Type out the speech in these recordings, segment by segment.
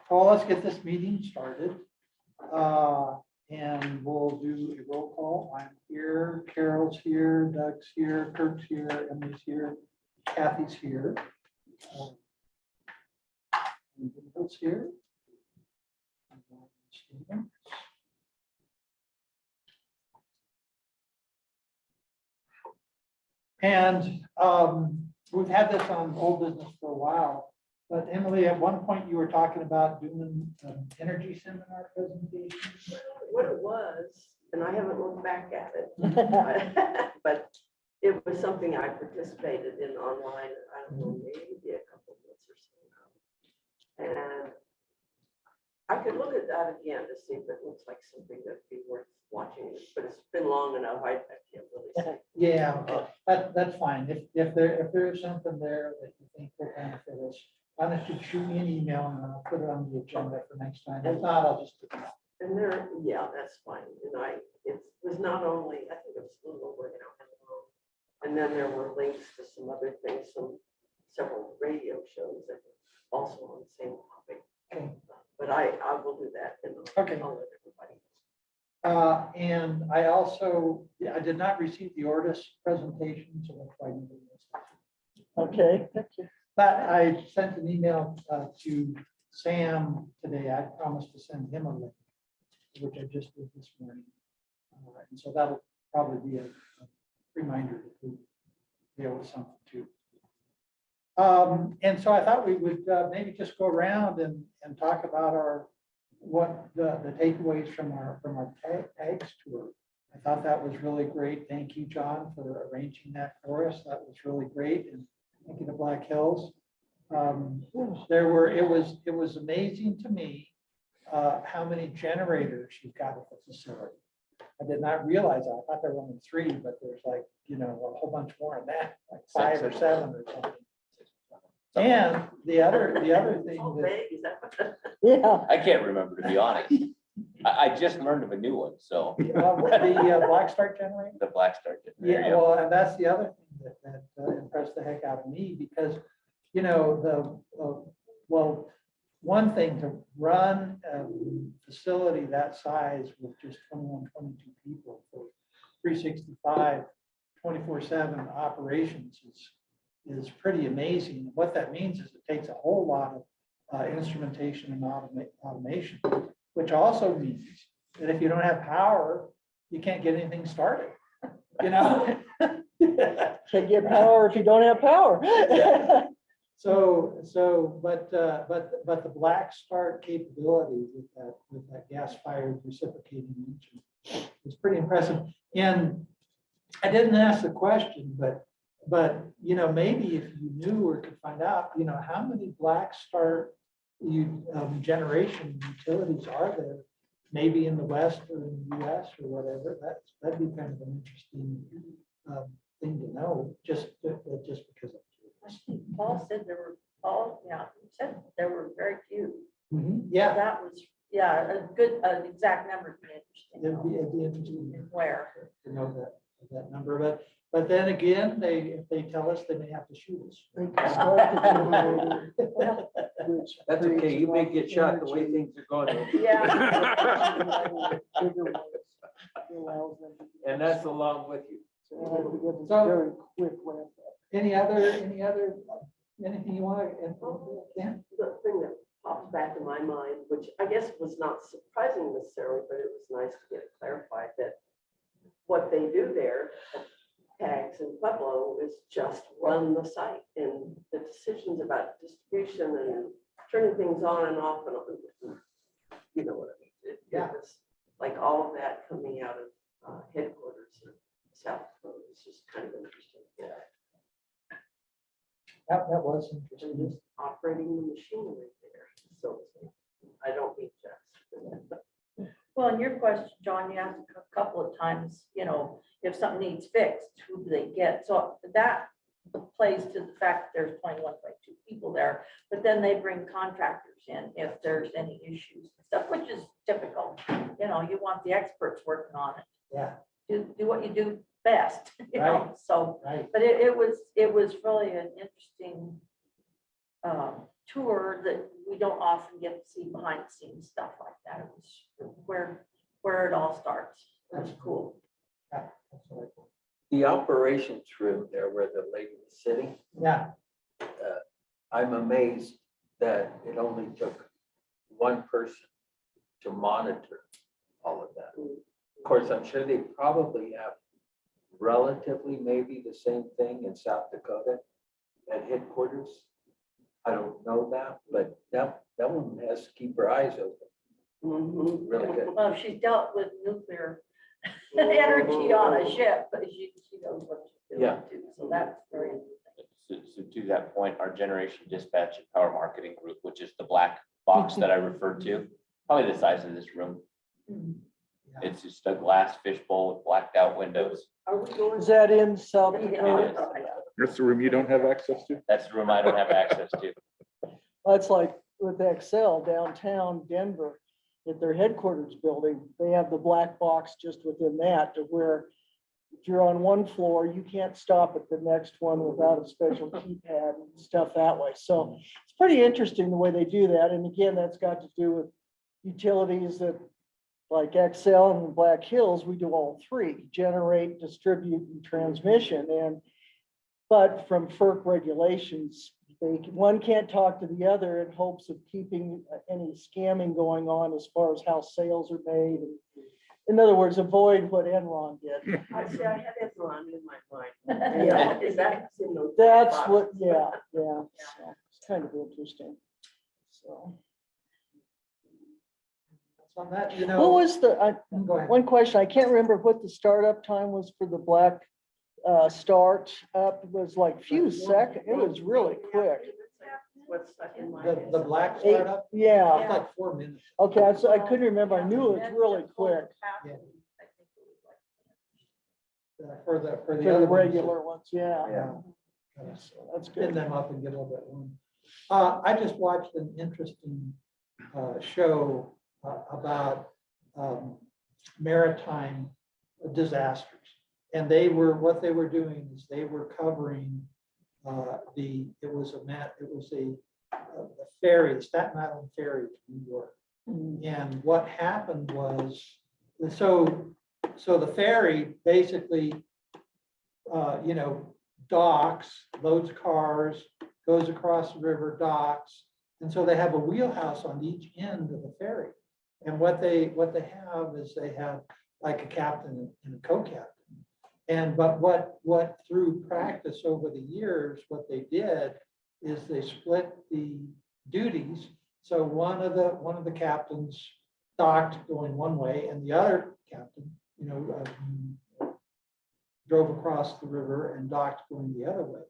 Well, let's get this meeting started. And we'll do a roll call. I'm here, Carol's here, Doug's here, Kirk's here, Emily's here, Kathy's here. Bill's here. And we've had this on old business for a while, but Emily, at one point you were talking about doing an energy seminar presentation. What it was, and I haven't looked back at it, but it was something I participated in online, I don't know, maybe a couple of months or so now. And I could look at that again to see if it looks like something that'd be worth watching, but it's been long enough, I can't really say. Yeah, okay. That's fine. If there is something there that you think will benefit us, why don't you shoot me an email and I'll put it on the agenda for next time. If not, I'll just. And there, yeah, that's fine. And it was not only, I think it was a little over an hour long. And then there were links to some other things, several radio shows that were also on the same topic. Okay. But I will do that and Okay. I'll let everybody. And I also, I did not receive the Ortis presentation, so that's why I didn't do this. Okay, thank you. But I sent an email to Sam today. I promised to send him a link, which I just did this morning. And so that'll probably be a reminder to deal with something too. And so I thought we would maybe just go around and talk about what the takeaways from our tags tour. I thought that was really great. Thank you, John, for arranging that for us. That was really great. And thank you to Black Hills. It was amazing to me how many generators you've got at the facility. I did not realize that. I thought there were only 3, but there's like, a whole bunch more than that, like 5 or 7 or something. And the other thing How that, big is that? Yeah, I can't remember, to be honest. I just learned of a new one, so the Black Start generator. the Black Star. Yeah, well, and that's the other thing that impressed the heck out of me because, one thing to run a facility that size with just 21, 22 people for 365, 24/7 operations is pretty amazing. What that means is it takes a whole lot of instrumentation and automation, which also means that if you don't have power, you can't get anything started. can't get power if you don't have power. But the Black Start capability with that gas-fired reciprocating engine is pretty impressive. And I didn't ask the question, but maybe if you knew or could find out, how many Black Start generation utilities are there, maybe in the West or in the US or whatever. That'd be kind of an interesting thing to know, just because of. Paul said there were, he said there were very few. Yeah, That was, an exact number would be interesting. it'd be interesting Where? to know that number, but then again, if they tell us, they may have to shoot us. That's okay, you may get shot the way things are going. Yeah. And that's along with you. Very quick ramp up. Anything you want to, yeah? The thing that pops back in my mind, which I guess was not surprising necessarily, but it was nice to get it clarified that what they do there at Tags in Pueblo is just run the site, and the decisions about distribution and turning things on and off and you know what I mean. It was like all of that coming out of headquarters in South Dakota. It's just kind of interesting. Yeah. That was interesting. Just operating the machinery there. So I don't mean just. Well, in your question, John, you asked a couple of times, if something needs fixed, who do they get? So that plays to the fact that there's 21.2 people there, but then they bring contractors in if there's any issues and stuff, which is typical. You want the experts working on it. Yeah. Do what you do best, so. Right. But it was really an interesting tour that we don't often get to see behind the scenes stuff like that. It was where it all starts. It was cool. Yeah, that's what I thought. The operations room there where the lady was sitting, Yeah, I'm amazed that it only took one person to monitor all of that. Of course, I'm sure they probably have relatively maybe the same thing in South Dakota at headquarters. I don't know that, but that one has to keep her eyes open. Mhm. Really good. Well, she's dealt with nuclear energy on a ship, but she knows what she's doing Yeah. too. So that's very interesting. So to that point, our generation dispatch and power marketing group, which is the black box that I referred to, probably the size of this room. It's just a glass fishbowl with blacked out windows. Are we going? Is that in South Yeah. Dakota? That's the room you don't have access to? That's the room I don't have access to. That's like with Excel downtown Denver, at their headquarters building, they have the black box just within that to where if you're on one floor, you can't stop at the next one without a special keypad and stuff that way. So it's pretty interesting the way they do that. And again, that's got to do with utilities that like Excel and Black Hills, we do all three: generate, distribute, and transmission. But from FERC regulations, one can't talk to the other in hopes of keeping any scamming going on as far as how sales are made. In other words, avoid what Enron did. I see, I had Enron in my mind. Yeah. Is that in those? That's boxes? what, yeah. So it's kind of interesting. So on that, what was the, go ahead. one question, I can't remember what the startup time was for the Black start up. It was like few seconds. It was really quick. What's stuck in my The head. black Eight- startup, Yeah, it's like 4 minutes. okay, I couldn't remember. I knew it was really quick For the for other the ones. regular ones, yeah. Yeah. So that's Spin good. them up and get a little bit warm. I just watched an interesting show about maritime disasters. And what they were doing is they were covering it was a ferry, the Staten Island ferry to New York. And what happened was, so the ferry basically, docks, loads cars, goes across the river, docks. And so they have a wheelhouse on each end of the ferry. And what they have is they have like a captain and a co-captain. But what through practice over the years, what they did is they split the duties. So one of the captains docked going one way and the other captain, drove across the river and docked going the other way.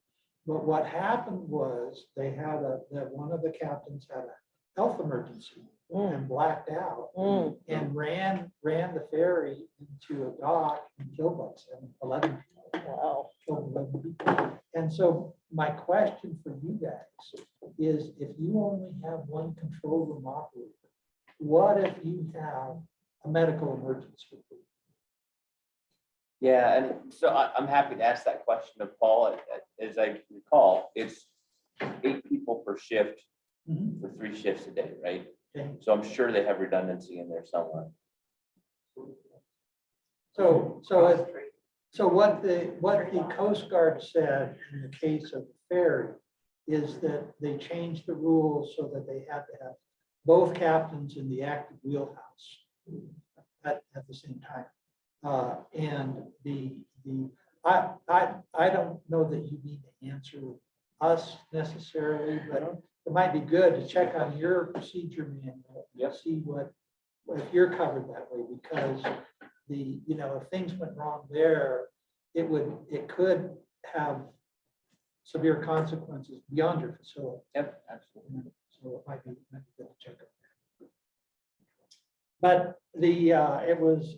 But what happened was that one of the captains had a health emergency and blacked out and ran the ferry into a dock and killed like 11 people. Wow. Killed 11 people. And so my question for you guys is, if you only have one control room operator, what if you have a medical emergency? Yeah, and so I'm happy to ask that question of Paul. As I recall, it's 8 people per shift Mhm. for 3 shifts a day, right? Okay. So I'm sure they have redundancy in there somewhere. So what the Coast Guard said in the case of the ferry is that they changed the rules so that they had to have both captains in the active wheelhouse at the same time. And I don't know that you need to answer us necessarily, but it might be good to check on your procedure manual and Yep. see if you're covered that way, because if things went wrong there, it could have severe consequences beyond your facility. Yep, absolutely. So it might be good to check on that. But it was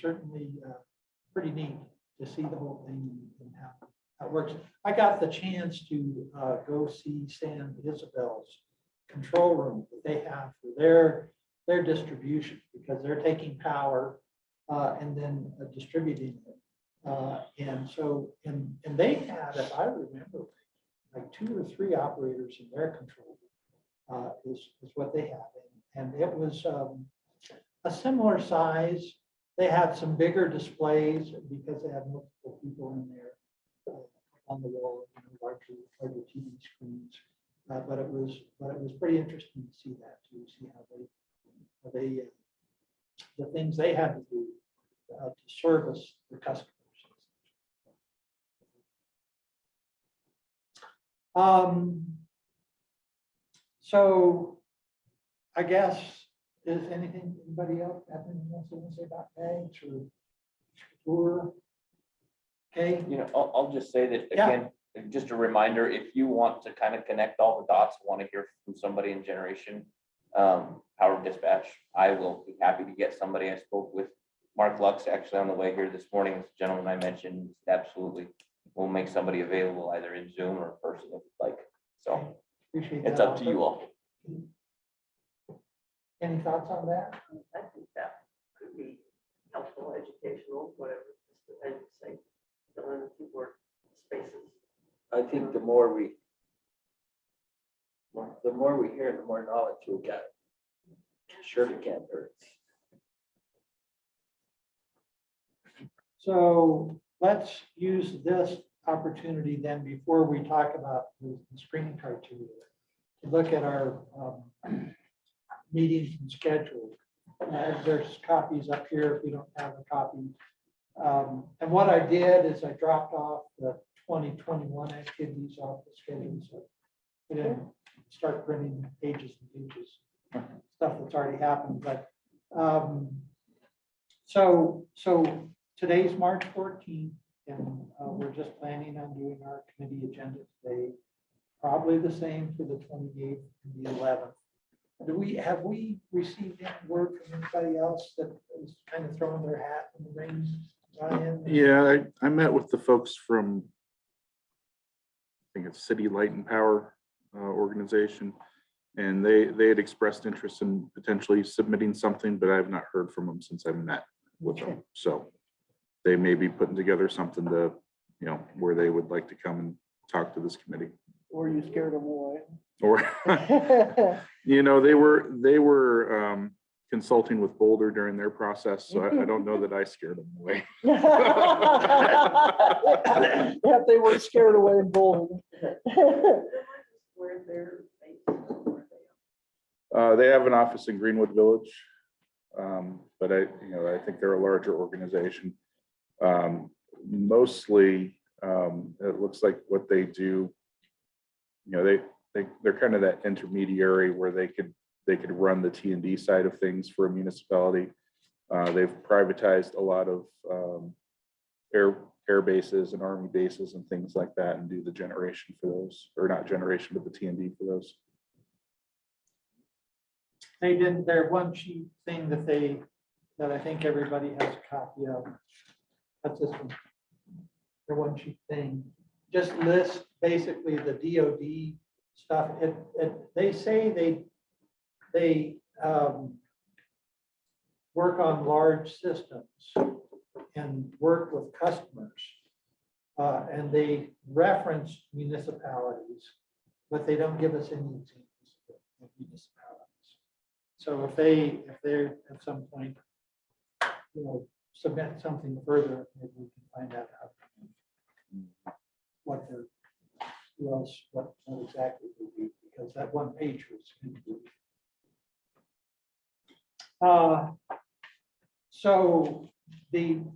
certainly pretty neat to see the whole thing and how it works. I got the chance to go see San Isabel's control room that they have for their distribution, because they're taking power and then distributing it. And they had, if I remember, like 2 or 3 operators in their control room. is what they have. And it was a similar size. They had some bigger displays because they had multiple people in there on the wall, larger TV screens. But it was pretty interesting to see that, to see how they the things they had to do to service the customers. So I guess, is anybody else have anything else they want to say about tags or? Okay, You know, I'll just say that Yeah. again, just a reminder, if you want to kind of connect all the dots, want to hear from somebody in generation, power dispatch, I will be happy to get somebody. I spoke with Mark Lux actually on the way here this morning, this gentleman I mentioned, absolutely. We'll make somebody available either in Zoom or in person if you'd like. So appreciate that. it's up to you all. Any thoughts on that? I think that could be helpful, educational, whatever, just as you say, fill in a few more spaces. I think the more we hear, the more knowledge we'll get. Surely can't hurt. So let's use this opportunity then before we talk about the screening criteria to look at our meetings and schedule. There's copies up here if you don't have a copy. And what I did is I dropped off the 2021 activities off the schedule. So we didn't start printing pages and pages, stuff that's already happened. But so today's March 14th, and we're just planning on doing our committee agenda today. Probably the same for the 28th and the 11th. Have we received any word from anybody else that is kind of throwing their hat in the ring? Ryan? Yeah, I met with the folks from, I think it's City Light and Power organization. And they had expressed interest in potentially submitting something, but I have not heard from them since I met with them. So they may be putting together something to, where they would like to come and talk to this committee. Or you scared them away. Or, they were consulting with Boulder during their process, so I don't know that I scared them away. Yeah, they were scared away in Boulder. Where they're based, where they are. They have an office in Greenwood Village, but I think they're a larger organization. Mostly, it looks like what they do, they're kind of that intermediary where they could run the T&D side of things for a municipality. They've privatized a lot of air bases and Army bases and things like that, and do the generation for those, or not generation, but the T&D for those. They did their one sheet thing that I think everybody has a copy of. That's this one. Their one sheet thing just lists basically the DoD stuff. They say they work on large systems and work with customers. And they reference municipalities, but they don't give us any examples of municipalities. So if they at some point, submit something further, maybe we can find out what exactly would be, because that one page was. So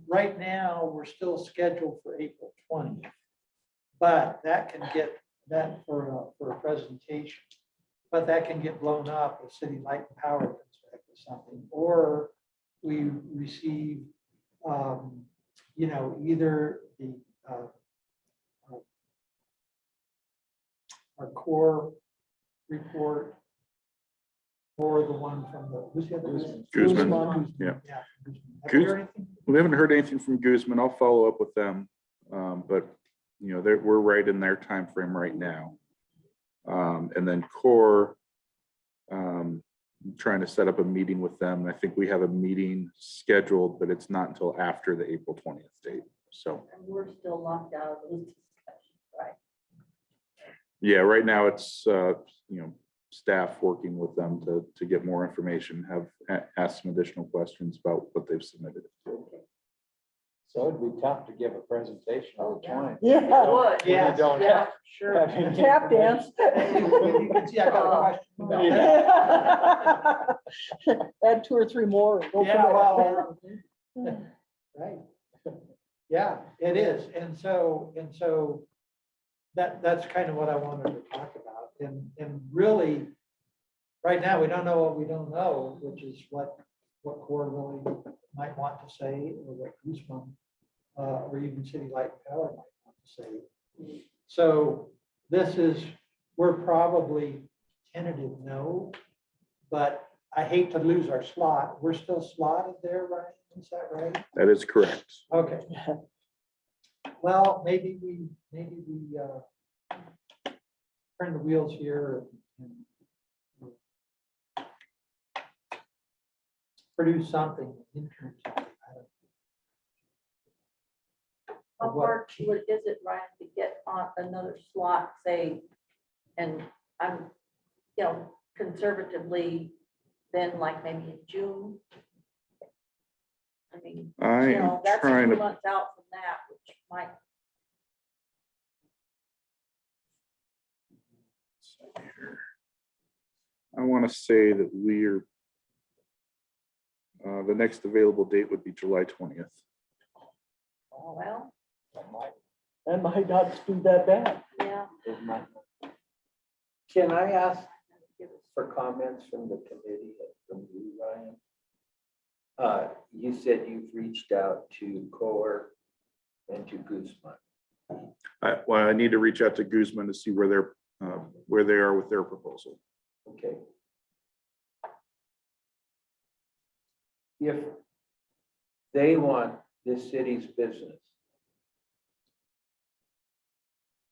right now, we're still scheduled for April 20th, but that can get that for a presentation, but that can get blown up if City Light and Power comes back with something, or we receive, either the our core report or the one from who's the other? Guzman, yeah. Yeah. Have you heard anything? We haven't heard anything from Guzman. I'll follow up with them. But we're right in their time frame right now. And then Core, trying to set up a meeting with them. I think we have a meeting scheduled, but it's not until after the April 20th date. So And we're still locked out of those discussions, right? yeah, right now it's staff working with them to get more information, asked some additional questions about what they've submitted. So it'd be tough to give a presentation on the twine. Yeah, Would. Yeah. You don't Yeah, have. sure. I mean, tap dance. You can see I got a question about that. Add 2 or 3 more. and go from Yeah, there. well, right. Yeah, it is. And so that's kind of what I wanted to talk about. And really, right now, we don't know what we don't know, which is what Core really might want to say, or what Guzman, or even City Light and Power might want to say. So we're probably tentative no, but I hate to lose our slot. We're still slotted there, Ryan, is that right? That is correct. Okay. Well, maybe we turn the wheels here and produce something. Intern something. I don't know. How What- hard is it, Ryan, to get on another slot, say, and I'm, conservatively, then like maybe in June? I mean, I am that's a trying few to, months out from that, which might, I want to say that we're, the next available date would be July 20th. oh, well, That might not be that bad. yeah. Can I ask for comments from the committee, from you, Ryan? You said you've reached out to Core and to Guzman. Well, I need to reach out to Guzman to see where they are with their proposal. Okay. If they want this city's business,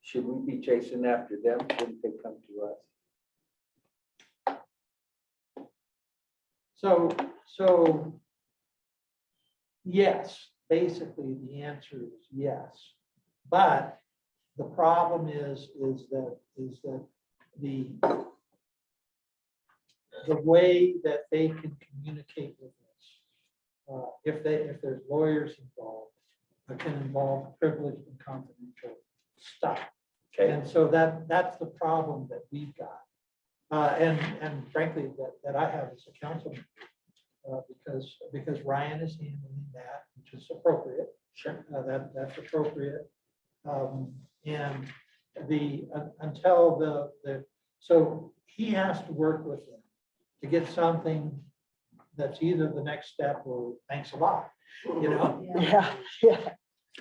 should we be chasing after them? Shouldn't they come to us? So yes, basically the answer is yes. But the problem is that the way that they can communicate with us, if there's lawyers involved, it can involve privileged and confidential stuff. Okay, And so that's the problem that we've got. And frankly, that I have as a council member, because Ryan is handling that, which is appropriate. sure. That's appropriate. And until so he has to work with them to get something that's either the next step or thanks a lot, Yeah, yeah.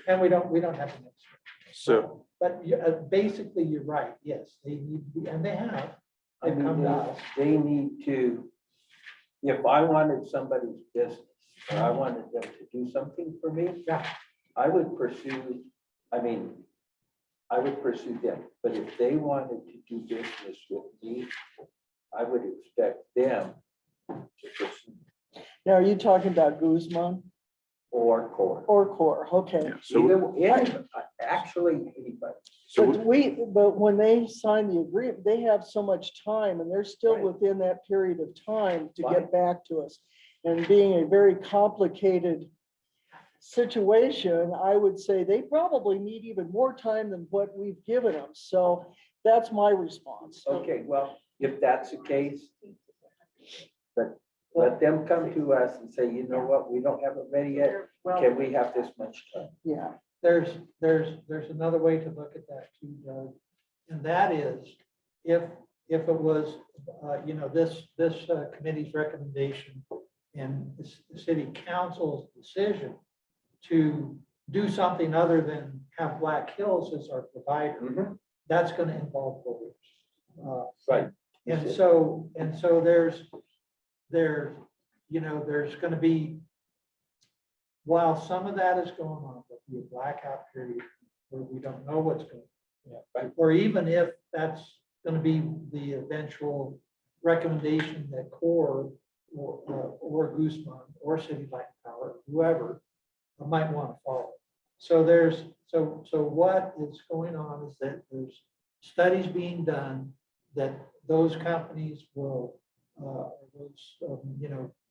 and we don't have the next step. So, But basically, you're right. Yes, they need to be, and they have. I They've come mean, to us. they need to, if I wanted somebody's business, or I wanted them to do something for me, Yeah. I would pursue them. But if they wanted to do business with me, I would expect them to pursue Now, are you talking about Guzman or Core. or Core? Okay. yeah, so, Actually, anybody. so But when they sign the agreement, they have so much time and they're still Right. within that period of time to Right. get back to us. And being a very complicated situation, I would say they probably need even more time than what we've given them. So that's my response. Okay, well, if that's the case, but let them come to us and say, you know what, we don't have it ready yet. Well, Can we have this much time? Yeah. There's another way to look at that too, Doug. And that is, if it was, this committee's recommendation and the city council's decision to do something other than have Black Hills as our provider, that's going to involve lawyers. Right. And so there's going to be, while some of that is going on, there'll be a blackout period where we don't know what's going on. Right. Or even if that's going to be the eventual recommendation that Core or Guzman or City Light and Power, whoever, might want to follow. So what is going on is that there's studies being done that those companies will, those,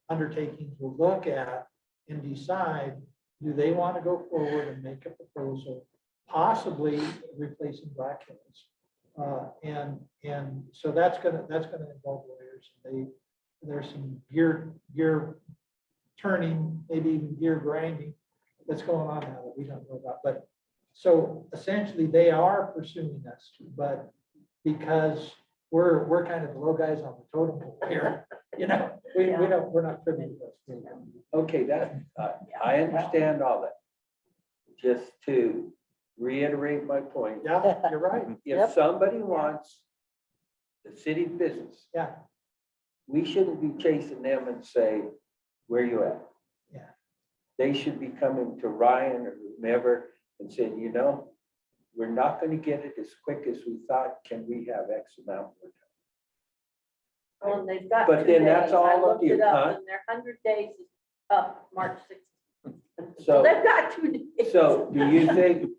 undertakings will look at and decide, do they want to go forward and make a proposal, possibly replacing Black Hills? And so that's gonna involve lawyers. There's some gear turning, maybe even gear grinding that's going on now that we don't know about. But so essentially they are pursuing us, but because we're kind of the low guys on the totem pole here, we're not privy to this. Okay, I understand all that. Just to reiterate my point, Yeah, you're right. if somebody wants the city business, Yeah, we shouldn't be chasing them and say, where you at? Yeah. They should be coming to Ryan or whomever and saying, we're not gonna get it as quick as we thought. Can we have X amount more time? Well, and they've got But 2 then that's days. I all up looked to you, it up, huh? and their 100 days is up March 6th. So So, they've got 2 days. so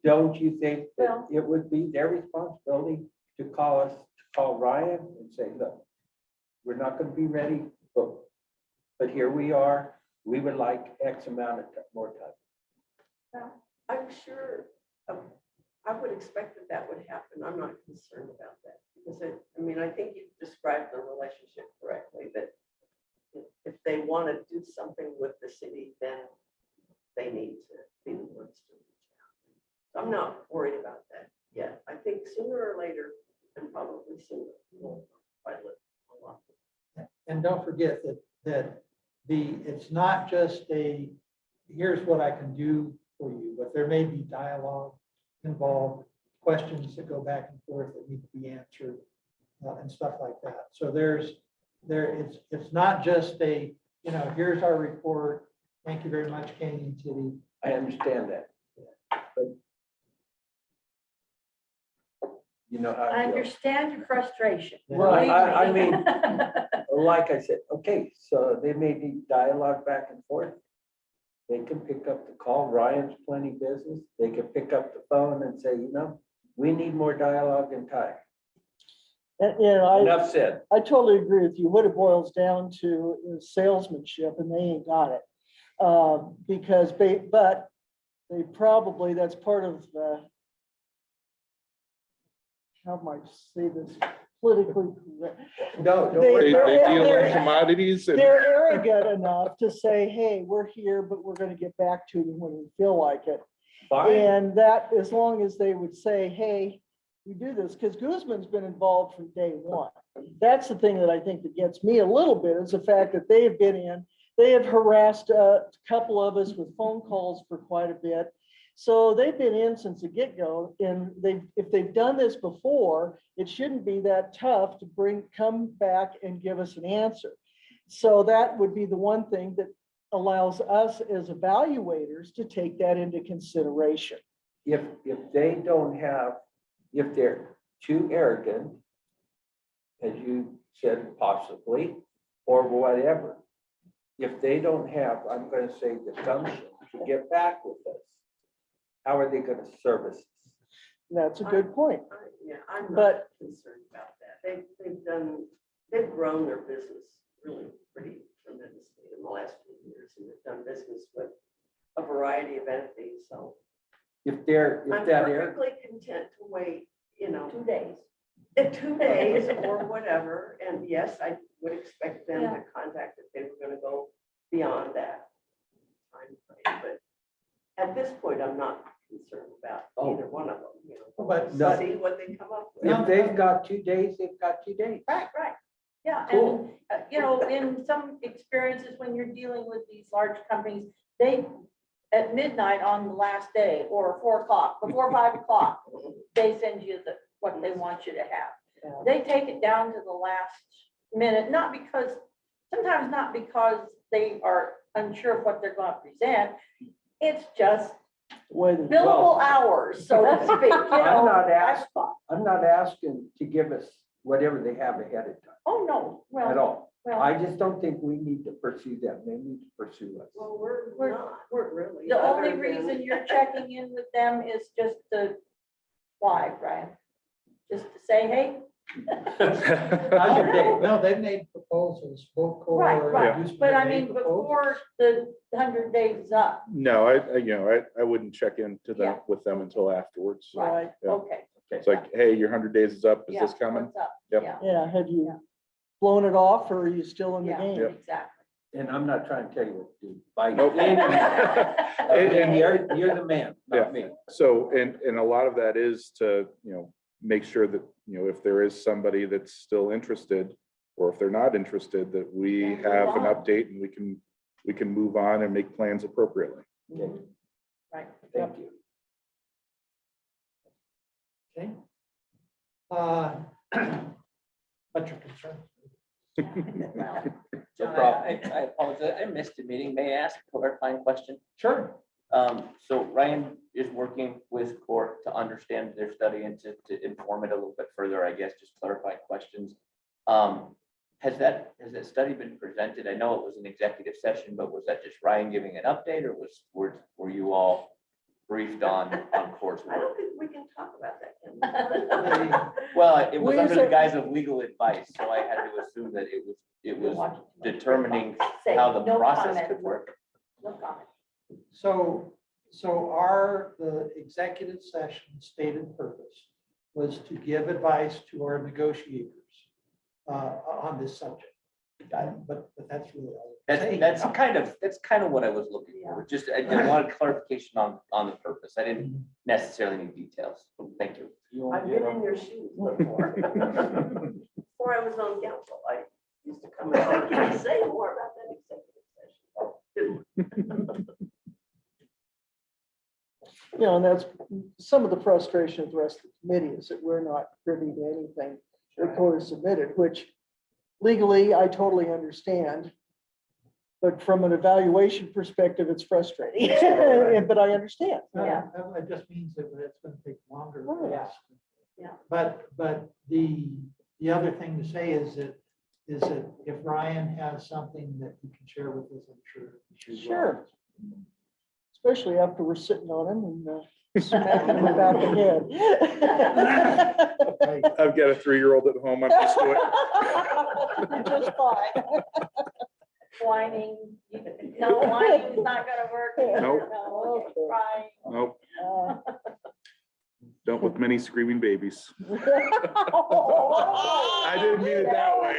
don't you think that Well- it would be their responsibility to call Ryan and say, look, we're not gonna be ready, but here we are. We would like X amount of more time. I'm sure, I would expect that would happen. I'm not concerned about that. Because I think you've described the relationship correctly, that if they want to do something with the city, then they need to be the ones to reach out. So I'm not worried about that yet. I think sooner or later, and probably sooner, we'll pilot a lot. and don't forget that it's not just here's what I can do for you, but there may be dialogue involved, questions that go back and forth that need to be answered, and stuff like that. So it's not just here's our report. Thank you very much, Canyon City. I understand that. But you know how I it goes. understand your frustration. Well, I Believe mean, like I said, okay, so they may need dialogue back and forth. They can pick up the call. Ryan's plenty business. They can pick up the phone and say, we need more dialogue and time. And, Enough said. I totally agree with you. What it boils down to is salesmanship, and they ain't got it. But they probably, that's part of, how might I say this politically correct? No, don't They- worry. They about it. deal they're- in commodities and They're arrogant enough to say, hey, we're here, but we're gonna get back to you when we feel like it. Fine. And that, as long as they would say, hey, we do this, because Guzman's been involved from day one. That's the thing that I think that gets me a little bit, is the fact that they have been in, they have harassed a couple of us with phone calls for quite a bit. So they've been in since the get-go, and if they've done this before, it shouldn't be that tough to come back and give us an answer. So that would be the one thing that allows us as evaluators to take that into consideration. If they don't have, if they're too arrogant, as you said, possibly, or whatever, if they don't have, I'm gonna say, the gumption to get back with us, how are they gonna service us? That's a good point. I'm not But- concerned about that. They've grown their business really pretty tremendously in the last few years, and they've done business with a variety of entities, so. If I'm that arrogant, perfectly content to wait, 2 days. 2 days or whatever, and yes, I would expect them to contact if they were gonna go beyond that time frame, but at this point, I'm not concerned about either one of them, But No. See what they come up with. if they've got 2 days, they've got 2 days. Right. Yeah, Cool. and, in some experiences, when you're dealing with these large companies, at midnight on the last day, or 4 o'clock, before 5 o'clock, they send you what they want you to have. They take it down to the last minute, sometimes not because they are unsure of what they're going to present. It's just Whether billable hours, so to speak, I'm not that's asking, fine. I'm not asking to give us whatever they have ahead of time Oh, no, at all. well, I just don't think we need to pursue them. They need to pursue us. Well, we're We're- not, we're really. the only other than- reason you're checking in with them is just to, why, Brian? Just to say, hey, How's your day? No, they've made proposals, both core. Right, right. inducement But I have made mean, proposals. before the 100 days is up, No, I wouldn't check into Yeah. that with them until afterwards. Right, Yeah. okay. It's like, hey, your 100 days is up. Is Yeah, this coming? what's up? Yep. Yeah, yeah, have you blown it off or are you still in the yeah, game? Yep. exactly. And I'm not trying to tell you what to do. Bite. Nope. And you're the man, not me. So, and a lot of that is to, make sure that, if there is somebody that's still interested, or if they're not interested, that we Yeah, move have an on. update and we can move on and make plans appropriately. Mhm. Right. Thank you. Okay. What's your concern? Well, So I apologize, I missed the meeting. May I ask a clarifying question? Sure. So Ryan is working with Court to understand their study and to inform it a little bit further, I guess, just clarifying questions. Has that study been presented? I know it was an executive session, but was that just Ryan giving an update, or were you all briefed on Court's I work? don't think we can talk about that. Can we? Well, it was We under the said- guise of legal advice, so I had to assume that it was determining Say, how the no process comment. could work. No comment. So the executive session stated purpose was to give advice to our negotiators on this subject. But that's really all. I'm saying. That's kind of what I was looking for. Just, I wanted clarification on the purpose. I didn't necessarily need details. Thank you. I've been in your shoes before. Before I was on council, I used to come and say, can you say more about that executive session? And that's some of the frustration of the rest of the committee is that we're not privy to anything that Court has submitted, which legally I totally understand. But from an evaluation perspective, it's frustrating, but I understand. Yeah. It just means that it's gonna take longer. Oh, yes. Yeah. But the other thing to say is that if Ryan has something that he can share with us, I'm sure. he will. Sure. Especially after we're sitting on him and smacking him about the head. Right. I've got a 3-year-old at home. I'm used to it. You're just fine. Whining, no, whining is not gonna work. Nope. No, okay, crying. Nope, Uh, don't with many screaming babies. I I didn't mean it that way.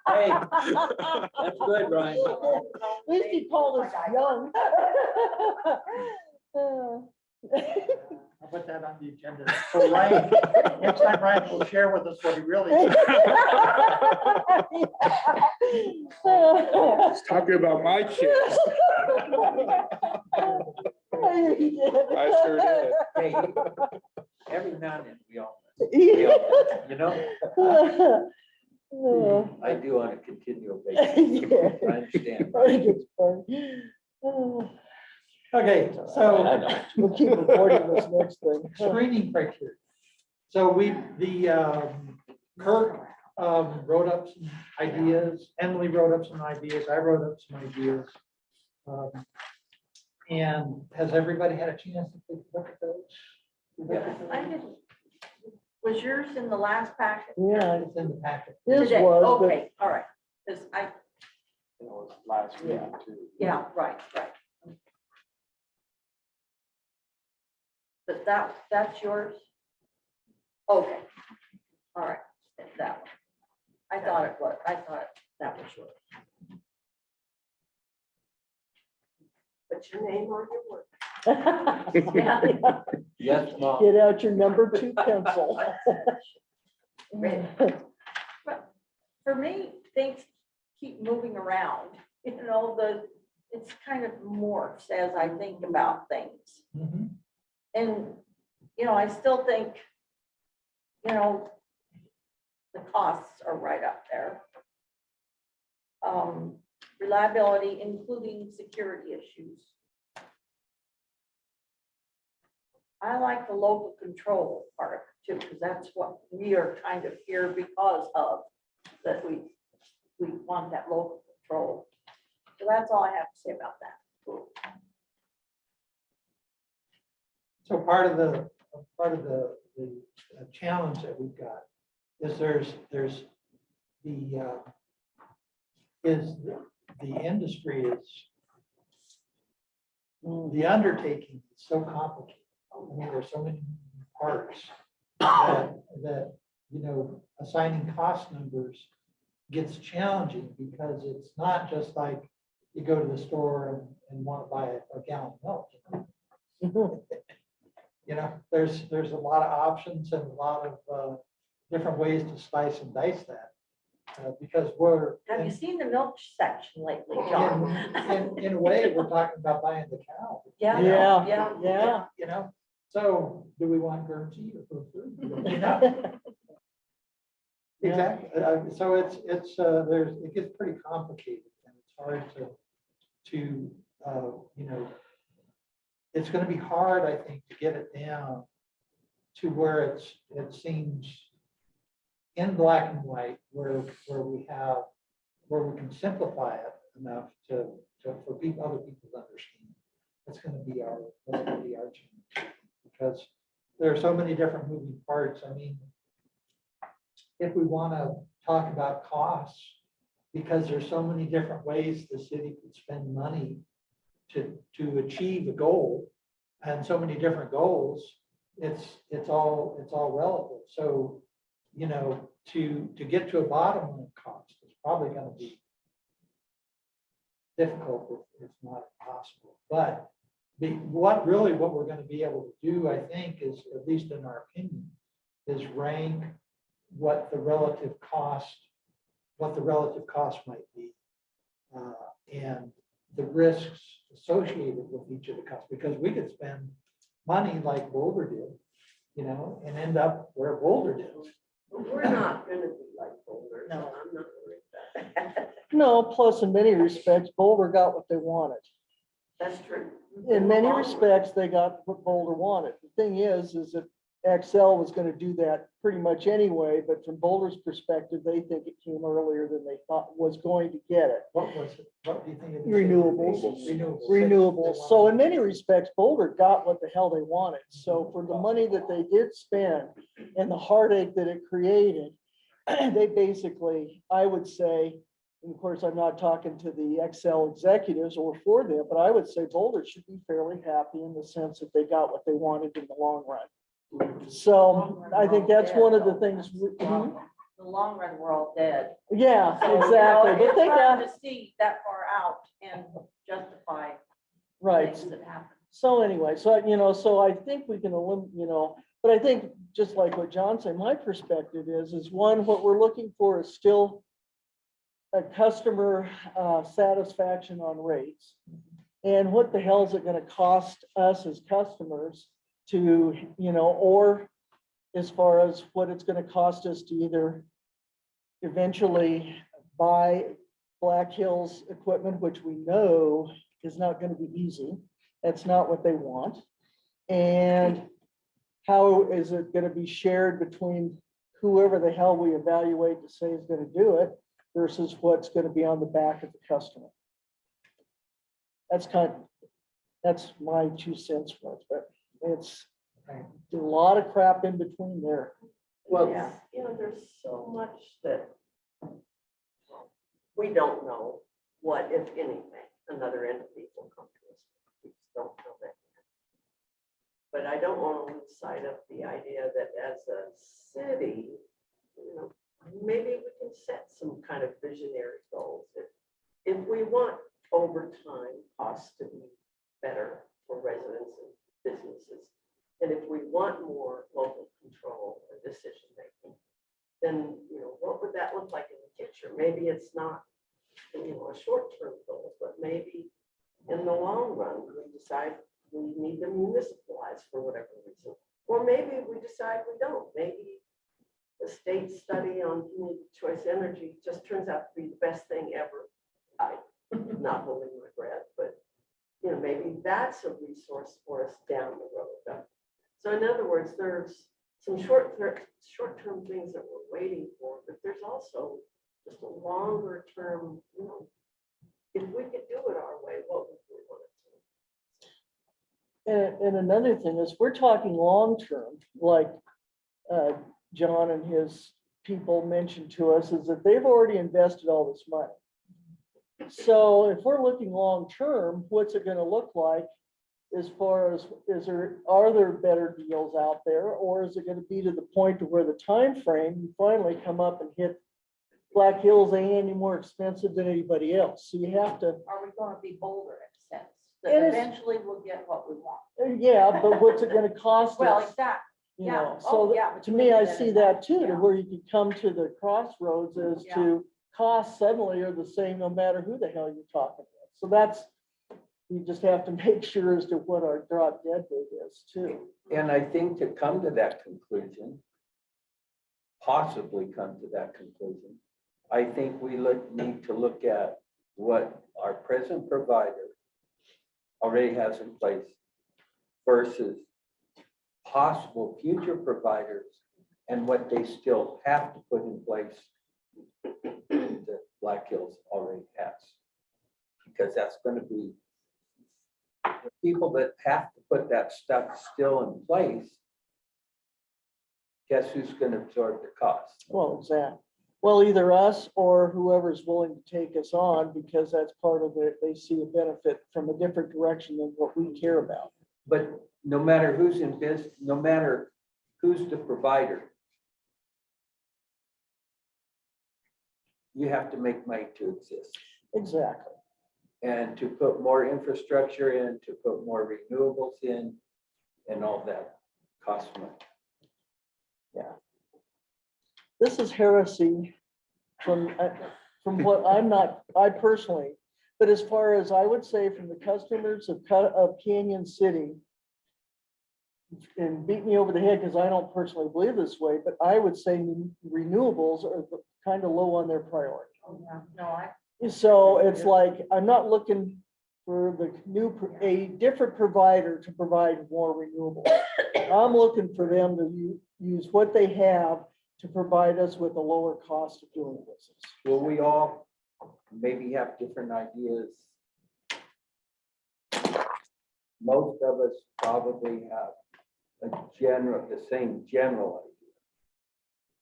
Hey, that's good, Ryan. At least he called us young. I'll put that on the agenda. So Ryan, next time Ryan will share with us what he really. He's talking about my kids. I sure did. Hey, every now and then we all, you know, I do on a continual basis. Yeah. I understand. I think it's fun. Okay, I so know. We'll keep recording this next thing. screening criteria. So Kirk wrote up some ideas, Emily wrote up some ideas, I wrote up some ideas. And has everybody had a chance to take a look at those? I didn't. Was yours in the last packet? Yeah, It's in the packet. his Today, was, but okay, all right, because Last meeting too. yeah, right. But that's yours? Okay, all right, that one. I thought that was yours. What's your name or your work? Yeah. Yes, Mom. get out your number 2 pencil. For me, things keep moving around, it's kind of morphs as I think about things. Mhm. And, I still think, the costs are right up there. Reliability, including security issues. I like the local control part of it too, because that's what we are kind of here because of, that we want that local control. So that's all I have to say about that. So part of the challenge that we've got is there's the industry is, the undertaking is so complicated. I mean, there's so many parts that, you know, assigning cost numbers gets challenging because it's not just like you go to the store and want to buy a gallon of milk. You know, there's a lot of options and a lot of different ways to slice and dice that. Because we're, Have you seen the milk section lately, John? in a way, we're talking about buying the cow. Yeah, Yeah, yeah. yeah. You know, so do we want Guernsey or food? You know? Exactly. So it gets pretty complicated and it's hard to, you know, it's going to be hard, I think, to get it down to where it seems in black and white, where we can simplify it enough for other people to understand. That's going to be our challenge, because there are so many different moving parts. I mean, if we want to talk about costs, because there's so many different ways the city could spend money to achieve a goal, and so many different goals, it's all relative. So, you know, to get to a bottom line cost is probably going to be difficult, if not impossible. But what we're going to be able to do, I think, is, at least in our opinion, is rank what the relative cost might be, and the risks associated with each of the costs, because we could spend money like Boulder did, you know, and end up where Boulder did. We're not gonna be like Boulder, so No. I'm not worried about that. No, plus in many respects, Boulder got what they wanted. That's true. In many the long run. respects, they got what Boulder wanted. The thing is that Excel was gonna do that pretty much anyway, but from Boulder's perspective, they think it came earlier than they thought was going to get it. What was it? What do you think? it is? Renewables. Renewables. Renewables. So in many respects, Boulder got what the hell they wanted. So for the money that they did spend and the heartache that it created, they basically, I would say, and of course, I'm not talking to the Excel executives or for them, but I would say Boulder should be fairly happy in the sense that they got what they wanted in the long run. So I think that's one of the things. The long run, we're all dead. Yeah, So, you know, exactly. But it's think hard that, to see that far out and justify right. things that happen. So anyway, so, you know, so I think we can eliminate, you know, but I think just like what John said, my perspective is one, what we're looking for is still a customer satisfaction on rates. And what the hell is it going to cost us as customers to, you know, or as far as what it's going to cost us to either eventually buy Black Hills equipment, which we know is not going to be easy. That's not what they want. And how is it going to be shared between whoever the hell we evaluate to say is going to do it versus what's going to be on the back of the customer? That's my 2 cents worth, but it's a lot of crap in between there. Well, Yeah. you know, there's so much that we don't know what, if anything, another entity will come to us. We just don't know that. But I don't want to lose sight of the idea that as a city, you know, maybe we can set some kind of visionary goals. If we want over time costs to be better for residents and businesses, and if we want more local control and decision making, then, you know, what would that look like in the future? Maybe it's not, you know, a short-term goal, but maybe in the long run, we decide we need to municipalize for whatever reason. Or maybe we decide we don't. Maybe the state study on community choice energy just turns out to be the best thing ever. I'm not holding my breath, but, you know, maybe that's a resource for us down the road. So in other words, there's some short-term things that we're waiting for, but there's also just a longer term, you know, if we could do it our way, what would we want to do? And another thing is, we're talking long-term, like John and his people mentioned to us is that they've already invested all this money. So if we're looking long-term, what's it gonna look like as far as, are there better deals out there? Or is it gonna be to the point to where the time frame you finally come up and hit Black Hills ain't any more expensive than anybody else, so you have to, Are we gonna be bolder in a sense? It That is- eventually we'll get what we want. yeah, but what's it gonna cost Well, us? exactly. You yeah. know, Oh, so yeah, to me, I between see then that and too, to yeah. where you can come to the crossroads as Yeah. to costs suddenly are the same no matter who the hell you're talking with. So that's, we just have to make sure as to what our drop dead date is too. And I think to come to that conclusion, possibly come to that conclusion, I think we need to look at what our present provider already has in place versus possible future providers and what they still have to put in place that Black Hills already has. Because that's going to be the people that have to put that stuff still in place. Guess who's going to absorb the cost? Well, exactly. Well, either us or whoever's willing to take us on, because that's part of it. They see a benefit from a different direction than what we care about. But no matter who's in business, no matter who's the provider, you have to make money to exist. Exactly. And to put more infrastructure in, to put more renewables in, and all that costs money. This is heresy from what I personally, but as far as I would say from the customers of Canyon City, and beat me over the head because I don't personally believe this way, but I would say renewables are kind of low on their priority. Oh, yeah. No, I, So it's like, I'm not looking for a different provider to provide more renewables. I'm looking for them to use what they have to provide us with a lower cost of doing business. Will we all maybe have different ideas? Most of us probably have the same general idea.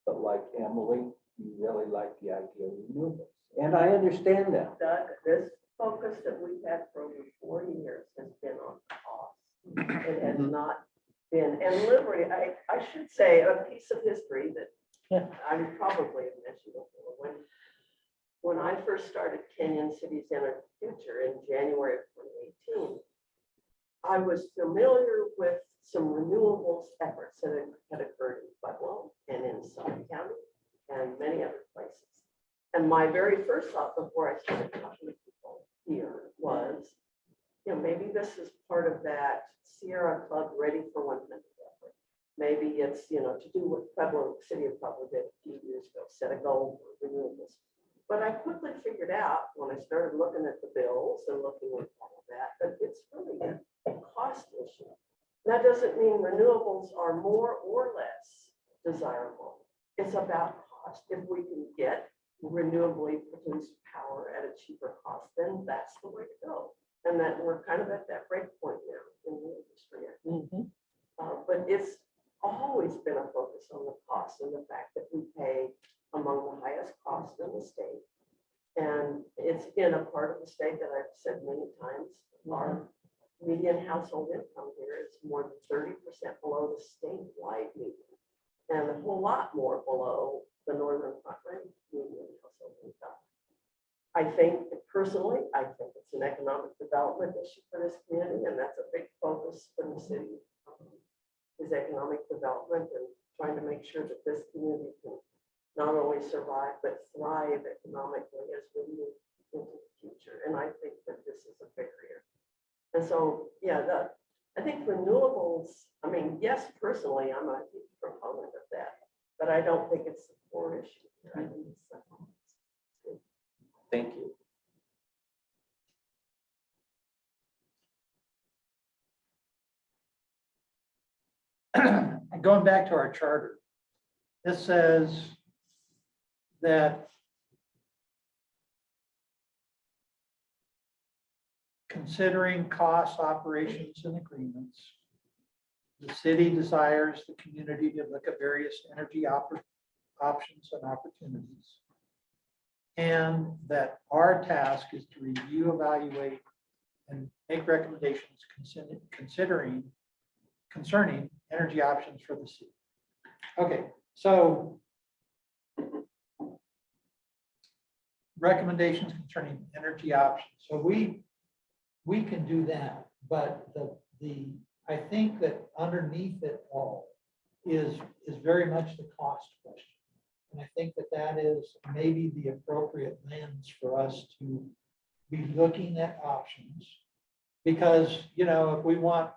But like Emily, you really like the idea of renewables. And I understand that. Doug, this focus that we've had for over 4 years has been on cost. It has not been, and literally, I should say a piece of history that Yeah. I probably have mentioned before. When I first started Canyon Cities Energy Future in January of 2018, I was familiar with some renewables efforts that had occurred in Pueblo and in Summit County and many other places. And my very first thought before I started talking to people here was, maybe this is part of that Sierra Club Ready for 100 effort. Maybe it's, to do what Pueblo, City of Pueblo did a few years ago, set a goal for renewables. But I quickly figured out when I started looking at the bills and looking at all of that it's really a cost issue. That doesn't mean renewables are more or less desirable. It's about cost. If we can get renewably produced power at a cheaper cost, then that's the way to go. And that we're kind of at that break point now in the industry. I think. But it's always been a focus on the cost and the fact that we pay among the highest costs in the state. And it's in a part of the state that I've said many times, our median household income here is more than 30% below the statewide median, and a whole lot more below the Northern Front Range median household income. I think personally, it's an economic development issue for this community, and that's a big focus for the city, is economic development and trying to make sure that this community can not only survive, but thrive economically as we move into the future. And I think that this is a big area. And so, I think renewables, yes, personally, I'm a huge proponent of that, but I don't think it's the core issue. I think it's something else. Thank you. Going back to our charter, this says that considering costs, operations, and agreements, the city desires the community to look at various energy options and opportunities. And that our task is to review, evaluate, and make recommendations concerning energy options for the city. Okay, so recommendations concerning energy options. So we can do that, but I think that underneath it all is very much the cost question. And I think that is maybe the appropriate lens for us to be looking at options. Because, you know, if we want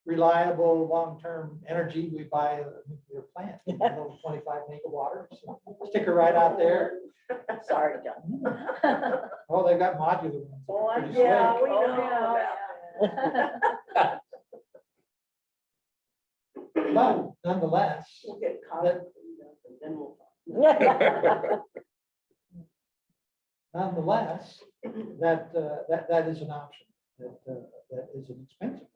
reliable, long-term energy, we buy a nuclear plant, a little 25 megawatts, stick it right out there. Sorry, John. Oh, they've got modular ones. Oh, I- Pretty slick. yeah, we Oh, know yeah. about But nonetheless, We'll get caught That- up and then we'll. Yeah. nonetheless, that is an option, that is an expensive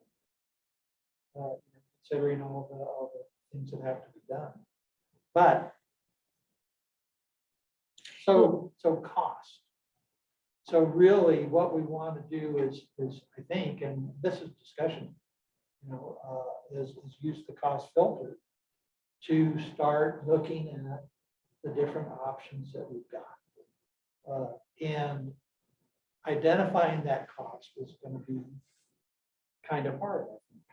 one. Considering all the things that have to be done. But so cost. So really what we want to do is I think, and this is discussion, you know, is use the cost filter to start looking at the different options that we've got. And identifying that cost is going to be kind of hard, I think,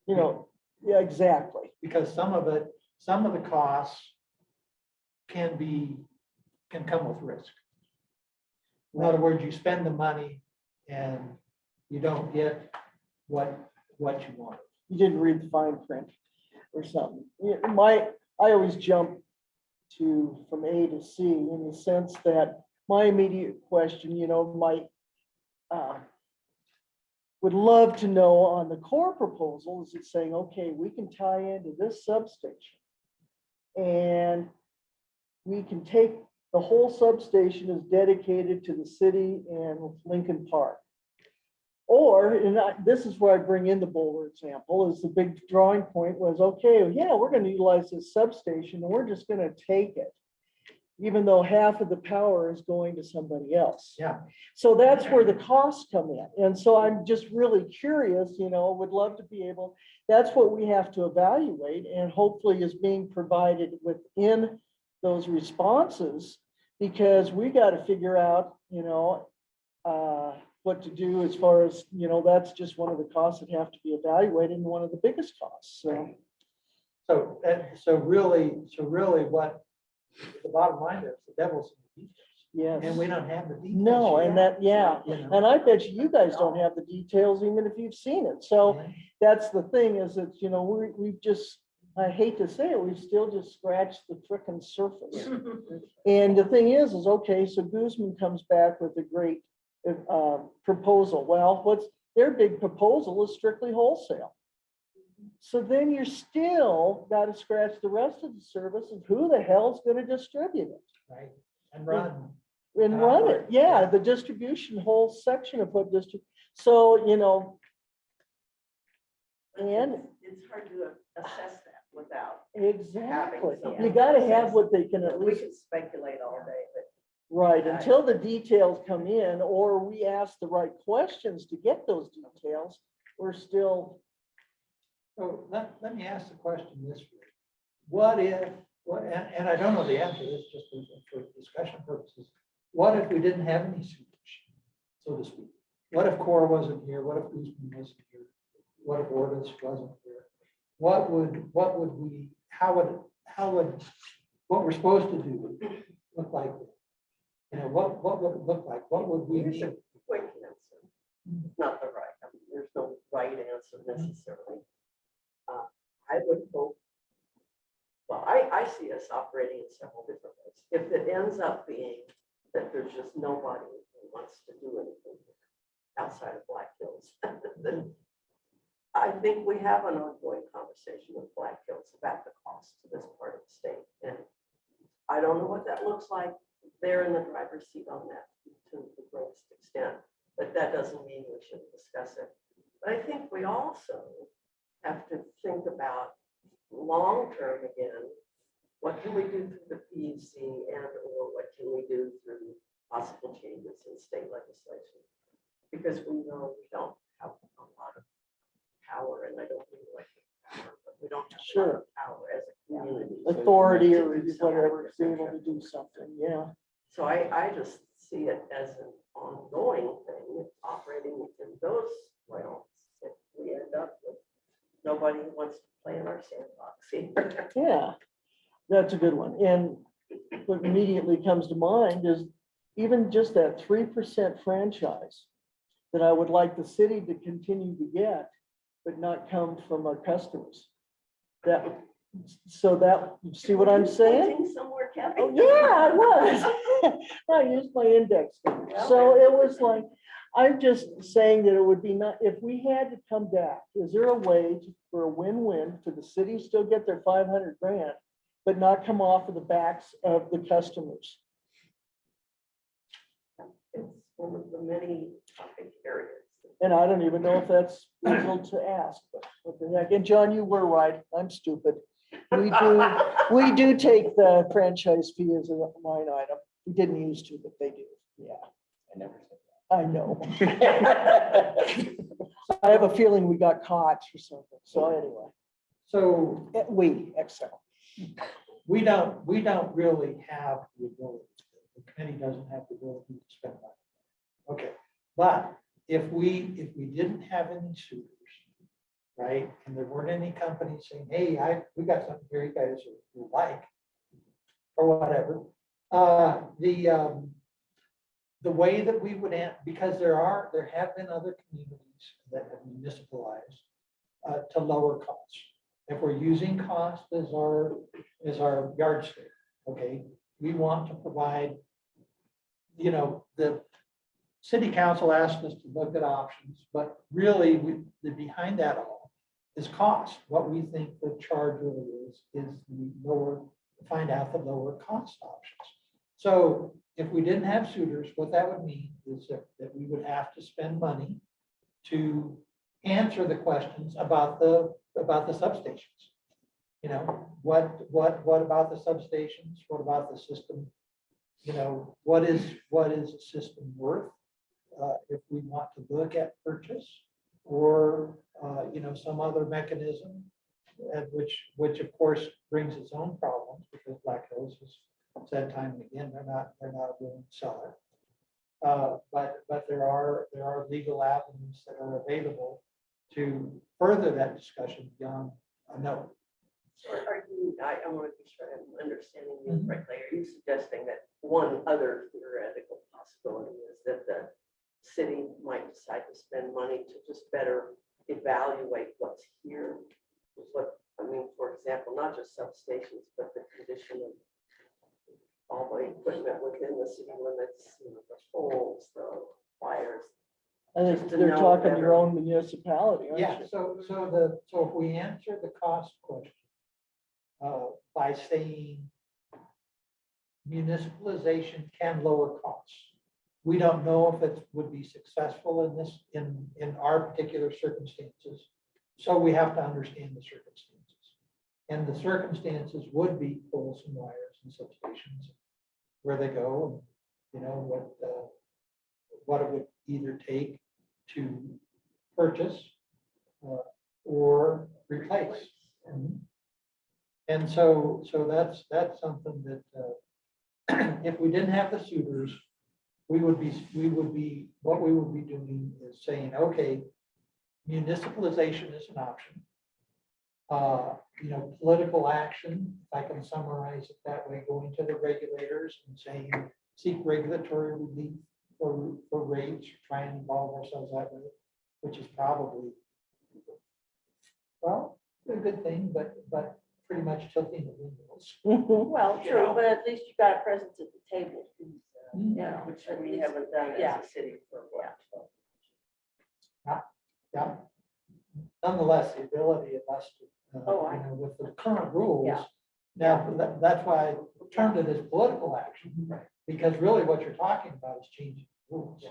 You know, yeah, exactly. because some of the costs can come with risk. In other words, you spend the money and you don't get what you want. You didn't read the fine print or something. Yeah, I always jump from A to C in the sense that my immediate question, you know, would love to know on the core proposal, is it saying, okay, we can tie into this substation and we can take the whole substation is dedicated to the city and Lincoln Park. Or, this is where I bring in the Boulder example, is the big drawing point was, okay, yeah, we're gonna utilize this substation and we're just gonna take it, even though half of the power is going to somebody else. Yeah. So that's where the costs come in. And so I'm just really curious, you know, would love to be able, that's what we have to evaluate and hopefully is being provided within those responses, because we got to figure out, you know, what to do as far as, you know, that's just one of the costs that have to be evaluated and one of the biggest costs. So, So really what the bottom line is, the devil's in the details. yes. And we don't have the details. No, and that, yeah. You know? And I bet you guys don't have the details even if you've seen it. So that's the thing is that, you know, we've just, I hate to say it, we've still just scratched the frickin' surface. And the thing is okay, so Guzman comes back with a great proposal. Well, what's their big proposal is strictly wholesale. So then you're still got to scratch the rest of the service of who the hell's going to distribute it Right, and run. and run it. Yeah, the distribution whole section of what so, you know, and It's hard to assess that without. exactly, something you got to to have assess. what they can at We least, can speculate all day, but right, until the details come in, or we ask the right questions to get those details, we're still, So let me ask the question this way. What if, and I don't know the answer, it's just for discussion purposes. What if we didn't have any sewage, so to speak? What if Core wasn't here? What if Guzman wasn't here? What if Ordis wasn't here? What would we, how would, what we're supposed to do look like? You know, what would it look like? What would we here's need? a quick answer. It's not the right, I mean, there's no right answer necessarily. I would hope, well, I see us operating in several different ways. If it ends up being that there's just nobody who wants to do anything outside of Black Hills, then I think we have an ongoing conversation with Black Hills about the cost to this part of the state. And I don't know what that looks like. They're in the driver's seat on that to the greatest extent, but that doesn't mean we shouldn't discuss it. I think we also have to think about long-term again. What can we do through the PUC and or what can we do through possible changes in state legislation? Because we know we don't have a lot of power, and I don't mean like power, but we don't have a lot of power as a community. Authority or whatever, to be able to do something, yeah. So I just see it as an ongoing thing, operating in those realms. If we end up with nobody who wants to play in our sandbox here. Yeah, that's a good one. And what immediately comes to mind is even just that 3% franchise that I would like the city to continue to get, but not come from our customers. That, so that, you see what I'm saying? Pointing somewhere, Kathy? Oh, yeah, I was. I used my index finger. So it was like, I'm just saying that it would be not, if we had to come back, is there a way for a win-win for the city still get their 500 grand, but not come off of the backs of the customers? It's one of the many topic areas. And I don't even know if that's legal to ask, but what the heck? And John, you were right. I'm stupid. We do take the franchise fee as a line item. We didn't used to, but they do. Yeah, I never said I know. that. I have a feeling we got caught or something. So anyway, So we Excel. we don't really have the ability, the committee doesn't have the ability to spend money. Okay, but if we didn't have any suitors, right, and there weren't any companies saying, hey, we got something here you guys will like, or whatever, the way that we would, because there have been other communities that have municipalized to lower costs. If we're using cost as our yardstick, okay, we want to provide, the city council asked us to look at options, but really behind that all is cost. What we think the charge really is the lower, find out the lower cost options. So if we didn't have suitors, what that would mean is that we would have to spend money to answer the questions about the substations. What about the substations? What about the system? What is a system worth? If we want to look at purchase or, some other mechanism, which of course brings its own problems because Black Hills has said time and again, they're not a willing seller. But there are legal avenues that are available to further that discussion beyond a no. Are you, I want to be sure I'm understanding you correctly. Are you suggesting that one other theoretical possibility is that the city might decide to spend money to just better evaluate what's here? What, I mean, for example, not just substations, but the condition of all the equipment within the city limits, the poles, the wires. I think Just to they're know talking better. your own municipality, aren't Yeah, you? so if we answer the cost question by saying municipalization can lower costs, we don't know if it would be successful in our particular circumstances. So we have to understand the circumstances. And the circumstances would be poles and wires and substations, where they go, and what it would either take to purchase or replace. And so that's something that if we didn't have the suitors, what we would be doing is saying, okay, municipalization is an option. Political action, if I can summarize it that way, going to the regulators and saying, seek regulatory relief for rates, try and involve ourselves that way, which is probably, well, a good thing, but pretty much tilting the windmills. Well, You true, know. but at least you got a presence at the table. Yeah, Which at we least- haven't done yeah. as a city for a while. Yeah. Nonetheless, the ability of us to, Oh, I- with the current rules. Yeah. Now, that's why I termed it as political action. Right. Because really what you're talking about is changing rules. Yeah.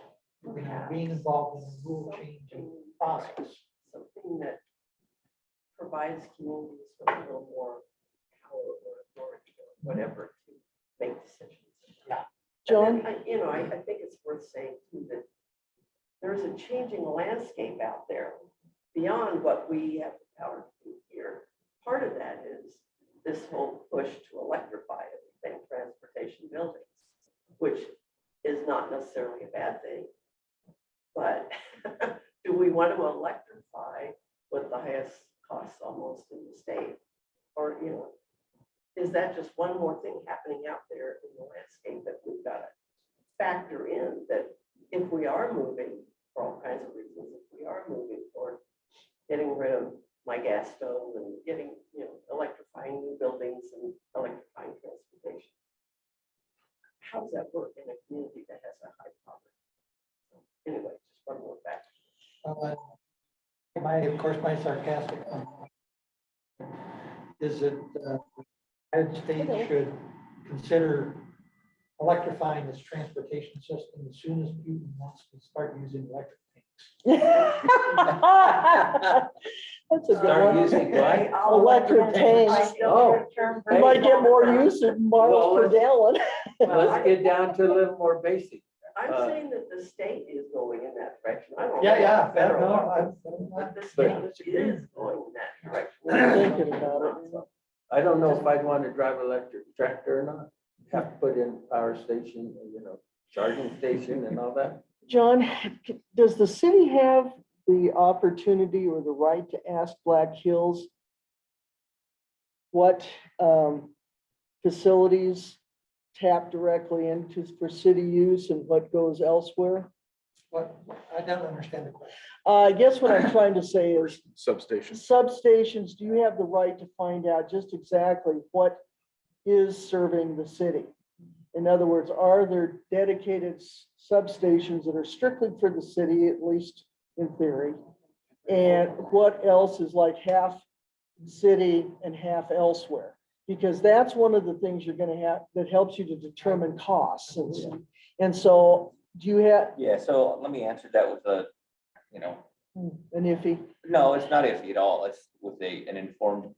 being involved in a rule changing process. Something that provides communities with a little more power or authority or whatever to make decisions. John? I think it's worth saying too that there's a changing landscape out there beyond what we have the power to do here. Part of that is this whole push to electrify everything, transportation buildings, which is not necessarily a bad thing. But do we want to electrify with the highest costs almost in the state? Or, is that just one more thing happening out there in the landscape that we've got to factor in, that if we are moving, for all kinds of reasons, if we are moving toward getting rid of my gas stove and getting, electrifying new buildings and electrifying transportation, how does that work in a community that has a high poverty? Anyway, just one more fact. Of course, my sarcastic comment is that the United States should consider electrifying its transportation system as soon as Putin wants to start using electric tanks. That's a good Start one. using what? Electric tanks. Oh, You might get more use in miles per gallon. Let's get down to a little more basic. I'm saying that the state is going in that direction. I don't know. Yeah, about federal, no, but the state is going in that direction. I'm thinking about it. I don't know if I'd want to drive electric tractor or not. Have to put in power station, charging station and all that. John, does the city have the opportunity or the right to ask Black Hills what facilities tap directly into for city use and what goes elsewhere? What, I don't understand the question. I guess what I'm trying to say is Substation. substations, do you have the right to find out just exactly what is serving the city? In other words, are there dedicated substations that are strictly for the city, at least in theory? And what else is like half city and half elsewhere? Because that's one of the things you're gonna have, that helps you to determine costs. And so, do you have Yeah, so let me answer that with a, an iffy? no, it's not iffy at all. It's with an informed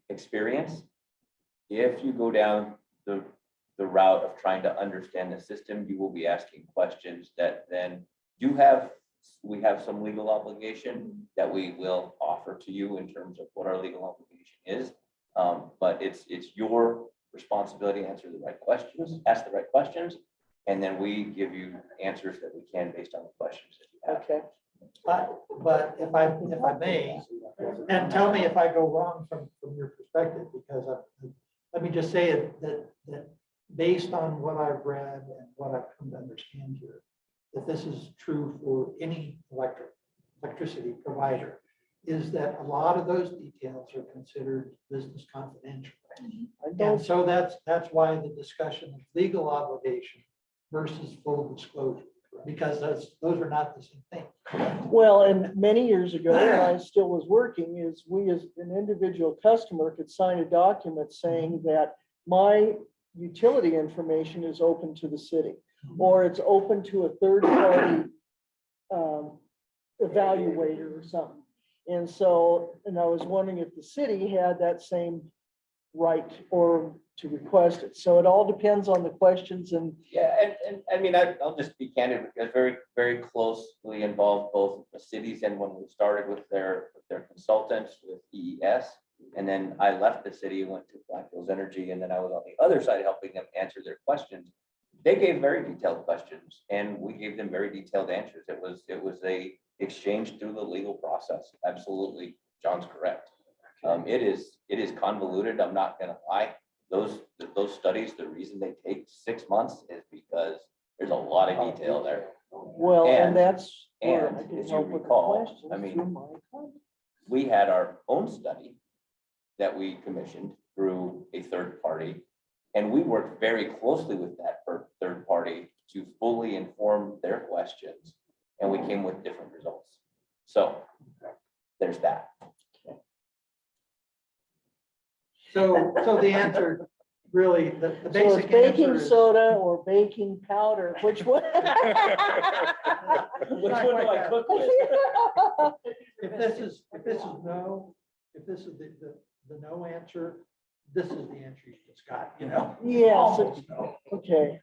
experience. If you go down the route of trying to understand the system, you will be asking questions that then we have some legal obligation that we will offer to you in terms of what our legal obligation is. But it's your responsibility to answer the right questions, ask the right questions, and then we give you answers that we can based on the questions that you have. Okay. But if I may, and tell me if I go wrong from your perspective, because let me just say that based on what I've read and what I've come to understand here, that this is true for any electricity provider, is that a lot of those details are considered business confidential. And so that's why the discussion of legal obligation versus full disclosure, because those are not the same thing. Well, and many years ago, when I still was working, is we as an individual customer could sign a document saying that my utility information is open to the city, or it's open to a third party evaluator or something. And so, and I was wondering if the city had that same right or to request it. So it all depends on the questions and Yeah, and I mean, I'll just be candid, because very, very closely involved both the cities and when we started with their consultants with EES. And then I left the city, went to Black Hills Energy, and then I was on the other side helping them answer their questions. They gave very detailed questions and we gave them very detailed answers. It was a exchange through the legal process. Absolutely, John's correct. It is convoluted. I'm not gonna lie. Those studies, the reason they take 6 months is because there's a lot of detail there. well, and that's where and I can if you help with the recall, questions I mean, through my contact. We had our own study that we commissioned through a third party. And we worked very closely with that third party to fully inform their questions. And we came with different results. So there's that. So the answer really, the So basic it's baking answer is. soda or baking powder, which one? Which one do I cook with? If this is no, if this is the no answer, this is the answer you just got, you know? Yes, Almost no, okay.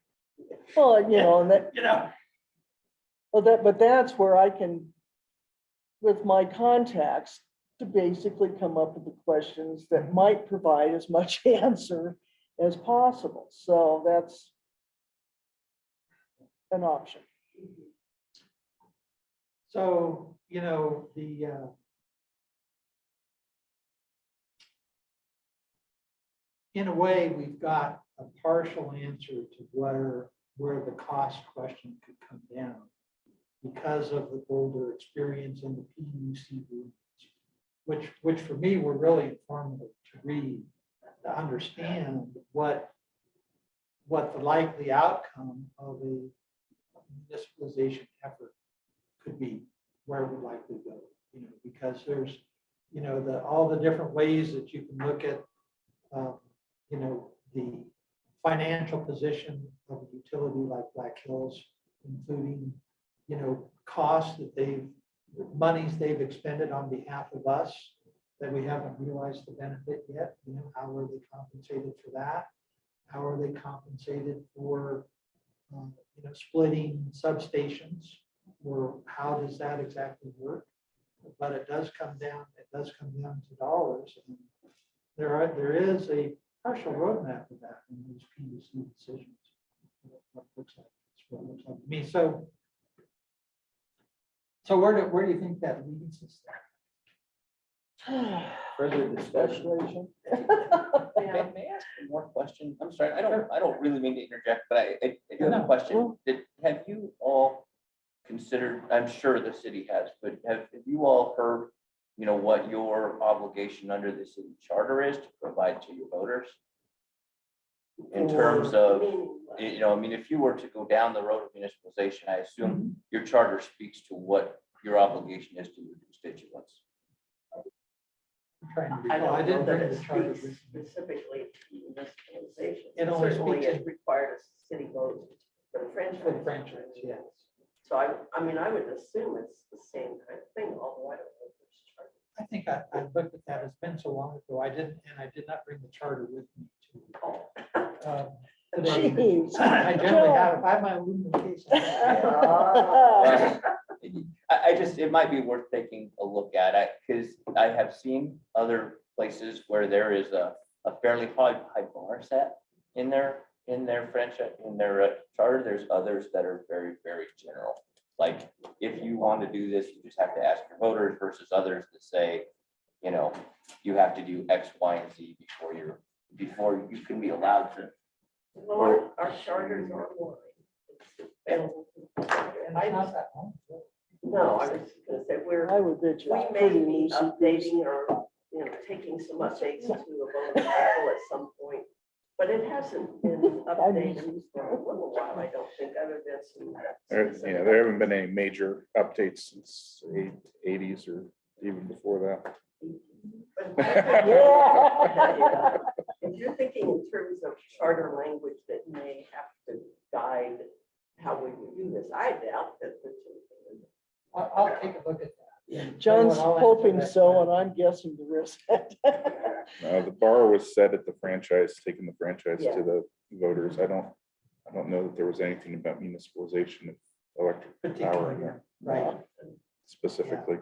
Well, you know, and that, you know? well, but that's where I can, with my contacts, to basically come up with the questions that might provide as much answer as possible. So that's an option. So, you know, in a way, we've got a partial answer to where the cost question could come down because of the Boulder experience and the PUC rules, which for me were really informative to read, to understand what the likely outcome of a municipalization effort could be, where it would likely go, you know, because there's, you know, all the different ways that you can look at, you know, the financial position of a utility like Black Hills, including, you know, costs that monies they've expended on behalf of us that we haven't realized the benefit yet. You know, how are they compensated for that? How are they compensated for, you know, splitting substations, or how does that exactly work? But it does come down to dollars. And there is a partial roadmap of that in those PUC decisions. What looks like, it's what it looks like to me. So where do you think that leads us there? Further discussion. Speculation. May I ask one more question? I'm sorry, I don't really mean to interject, but I do have a question. Have you all considered, I'm sure the city has, but have you all heard, you know, what your obligation under the city charter is to provide to your voters? In terms of, you know, I mean, if you were to go down the road of municipalization, I assume your charter speaks to what your obligation is to your constituents. I'm trying to I recall. I don't know didn't that bring it the charter speaks with me. specifically to municipalization. It only Certainly speaks it required a city vote for the For franchise. the franchise, yes. So I mean, I would assume it's the same kind of thing, although I don't know if there's a charter. I think I looked at that. It's been so long ago. I did not bring the charter with me today. Jeez. I generally have, I have my aluminum case. I just, it might be worth taking a look at it, because I have seen other places where there is a fairly high bar set in their franchise, in their charter. There's others that are very, very general. Like, if you want to do this, you just have to ask your voters, versus others that say, you know, you have to do X, Y, and Z before you can be allowed to. Well, our charters are online. It's available. And it's not that long. No, I was gonna say, I would bet you. we it's may pretty be loosey-goosey. updating or, you know, taking some updates to a voting cycle at some point. But it hasn't been updated for a little while, I don't think, other than some. Yeah, there haven't been any major updates since the 80s or even before that. But Yeah. if you're thinking in terms of charter language that may have to guide how we would do this, I doubt that the two. I'll take a look at that. John's I'll answer hoping that so, and question. I'm guessing the risk. The bar was set at the franchise, taking the franchise Yeah. to the voters. I don't know that there was anything about municipalization of electric power in Particularly, there right. specifically.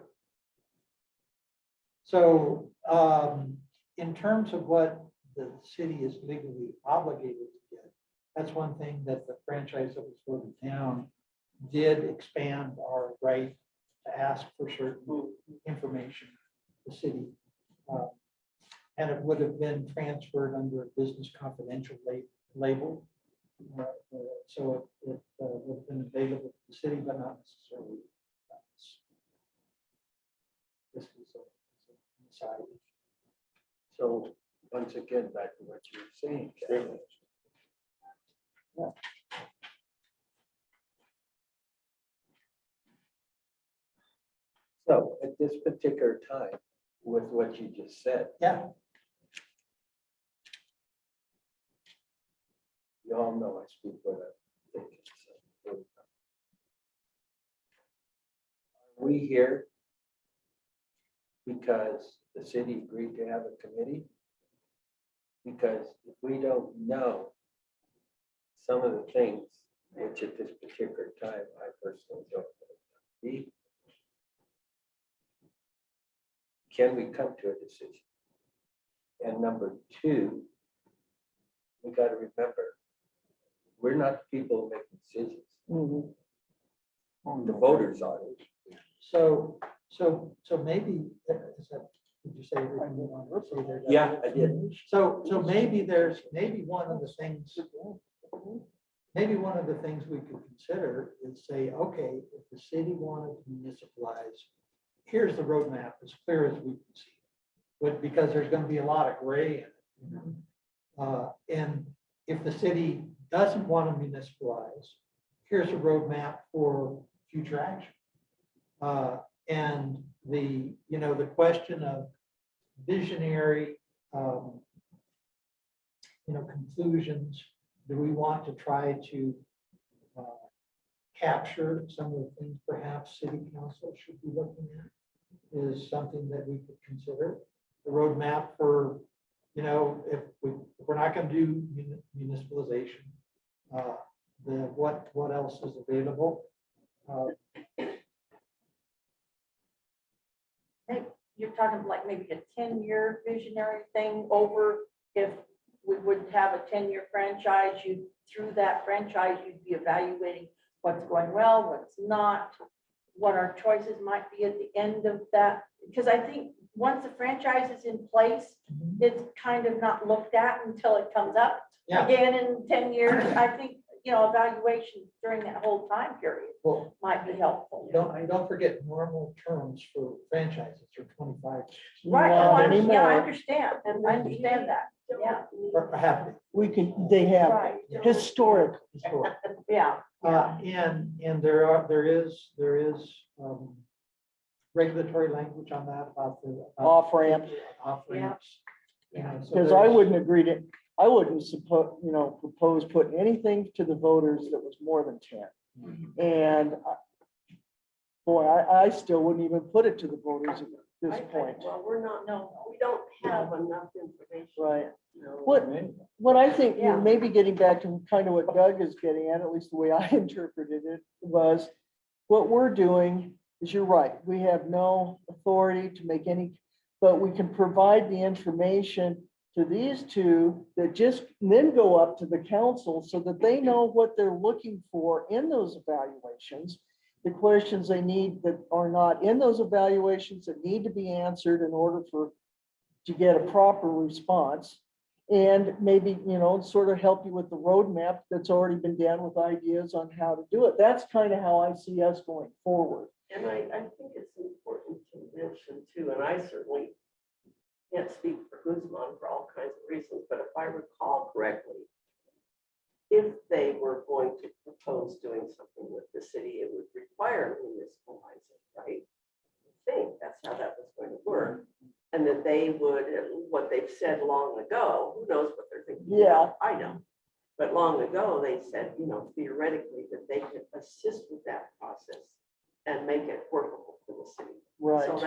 So in terms of what the city is legally obligated to get, that's one thing that the franchise that was voted down did expand our right to ask for certain information, the city. And it would have been transferred under a business confidential label. So it would have been available to the city, but not necessarily us. This is a side. So once again, back to what you were saying, Kevin. So at this particular time, with what you just said, Yeah, You all know I speak what I'm thinking. So. We here because the city agreed to have a committee? Because if we don't know some of the things, which at this particular time, I personally don't know, can we come to a decision? And number two, we got to remember, we're not the people making decisions. Mhm. The voters are. So maybe, is that, did you say everything you wanted to say there? Yeah, I did. So maybe maybe one of the things we could consider is say, okay, if the city wanted to municipalize, here's the roadmap as clear as we can see. But because there's gonna be a lot of gray in it. You know? And if the city doesn't want to municipalize, here's a roadmap for future action. And the question of visionary, conclusions, do we want to try to capture some of the things perhaps city council should be looking at, is something that we could consider. The roadmap for, if we're not going to do municipalization, what else is available? You're talking like maybe a 10-year visionary thing over if we would have a 10-year franchise, through that franchise, you'd be evaluating what's going well, what's not, what our choices might be at the end of that. Because I think once the franchise is in place, it's kind of not looked at until it comes up Yeah. again in 10 years. I think, evaluation during that whole time period Well, might be helpful. don't forget normal terms for franchises are 25 Right, Not oh, I anymore. understand, and I understand that, yeah. or have They have Right. historic. historic. Yeah. And there is regulatory language on that about the. Off ramp. Off ramps. Because I wouldn't agree to, I wouldn't propose putting anything to the voters that was more than 10. And boy, I still wouldn't even put it to the voters at this point. Well, we don't have enough information. Right. No, What- I mean, What I think, Yeah. maybe getting back to kind of what Doug is getting at least the way I interpreted it, was what we're doing is, you're right, we have no authority to make any, but we can provide the information to these two that just then go up to the council so that they know what they're looking for in those evaluations, the questions they need that are not in those evaluations that need to be answered in order to get a proper response. And maybe, sort of help you with the roadmap that's already been done with ideas on how to do it. That's kind of how I see us going forward. And I think it's important to mention too, and I certainly can't speak for Guzman for all kinds of reasons, but if I recall correctly, if they were going to propose doing something with the city, it would require municipalizing, right? I think that's how that was going to work. And that they would, what they've said long ago, who knows what they're thinking? Yeah. I know. But long ago, they said, theoretically, that they could assist with that process and make it workable for the city. Right. So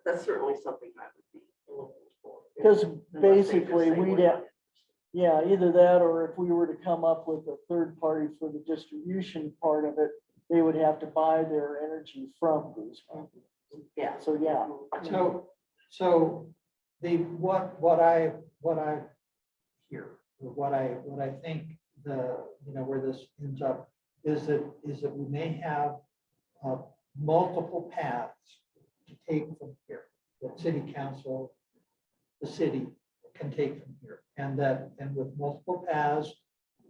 that's certainly something I would be looking for. Because Unless they just basically say we'd we're have, not yeah, either that, or if we were to come up with a third party for the distribution part of it, they would have to buy their energy from Guzman. Yeah. So, yeah. So what I hear, or what I think where this ends up is that we may have multiple paths to take from here, that city council, the city can take from here. And with multiple paths,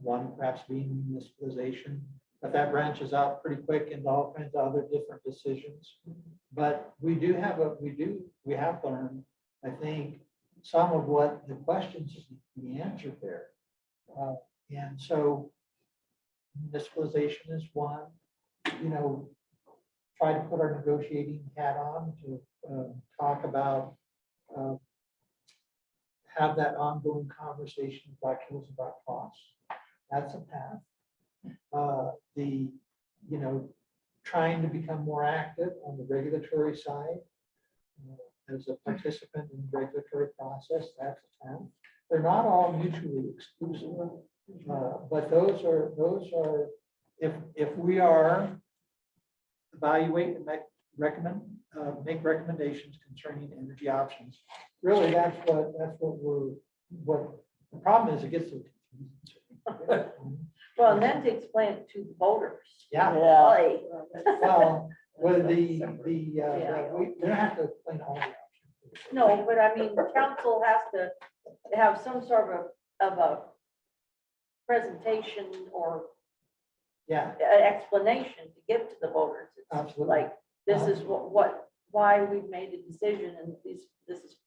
one perhaps being municipalization, but that branches out pretty quick into all kinds of other different decisions. But we have learned, I think, some of what the questions need to be answered there. And so municipalization is one, try to put our negotiating hat on to talk about have that ongoing conversation with Black Hills about costs. That's a path. You know, trying to become more active on the regulatory side. As a participant in the regulatory process, that's a path. They're not all mutually exclusive. But those are, if we are evaluate and make recommendations concerning energy options, really, that's what the problem is, it gets so confusing. Well, and then to explain it to the voters. Yeah, Yeah, Like, well, with we don't have to explain all the options. no, but I mean, the council has to have some sort of a presentation or Yeah, an explanation to give to the voters. It's absolutely. like, this is why we've made the decision, and this is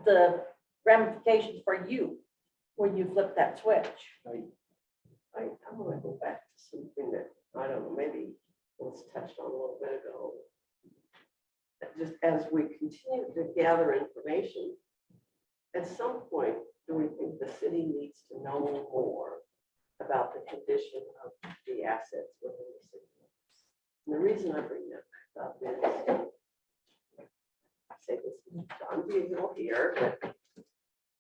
the ramifications for you when you flip that switch. I'm gonna go back to something that, I don't know, maybe was touched on a little bit ago. That just as we continue to gather information, at some point, do we think the city needs to know more about the condition of the assets within the city? And the reason I bring that up is, I say this is John Beagle here, but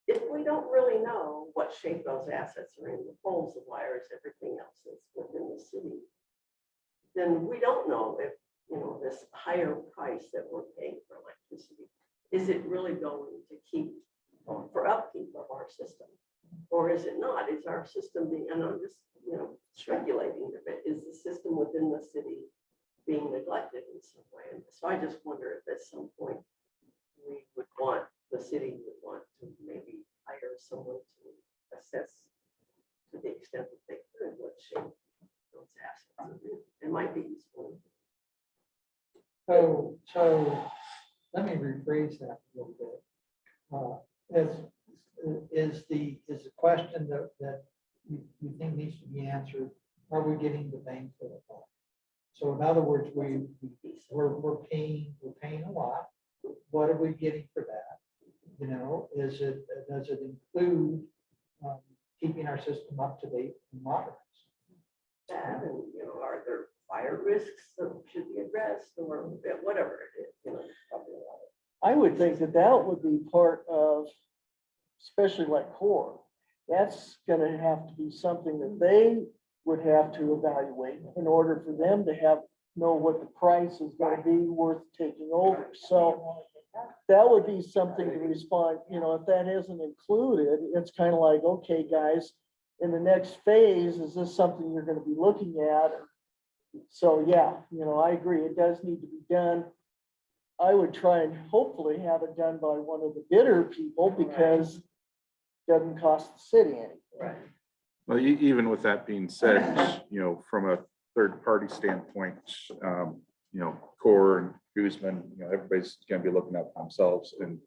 if we don't really know what shape those assets are in, the poles, the wires, everything else that's within the city, then we don't know if, you know, this higher price that we're paying for electricity, is it really going to keep for upkeep of our system? Or is it not? Is our system being, and I'm just, you know, speculating a bit, is the system within the city being neglected in some way? And so I just wonder if at some point the city would want to maybe hire someone to assess to the extent that they could what shape those assets are in. It might be useful. So let me rephrase that a little bit. Is the question that you think needs to be answered, are we getting the bang for the buck? So in other words, we're paying a lot. What are we getting for that? You know, does it include keeping our system up to date and modern? That, and, you know, are there fire risks that should be addressed or whatever it is, you know, probably a lot of. I would think that would be part of, especially like core. That's gonna have to be something that they would have to evaluate in order for them to know what the price is gonna be worth taking over. So that would be something to respond, you know, if that isn't included, it's kind of like, okay, guys, in the next phase, is this something you're gonna be looking at? So, yeah, you know, I agree, it does need to be done. I would try and hopefully have it done by one of the bidder people because it doesn't cost the city anything. Right. Well, even with that being said, you know, from a third-party standpoint, you know, Core and Guzman, you know, everybody's gonna be looking out for themselves, and,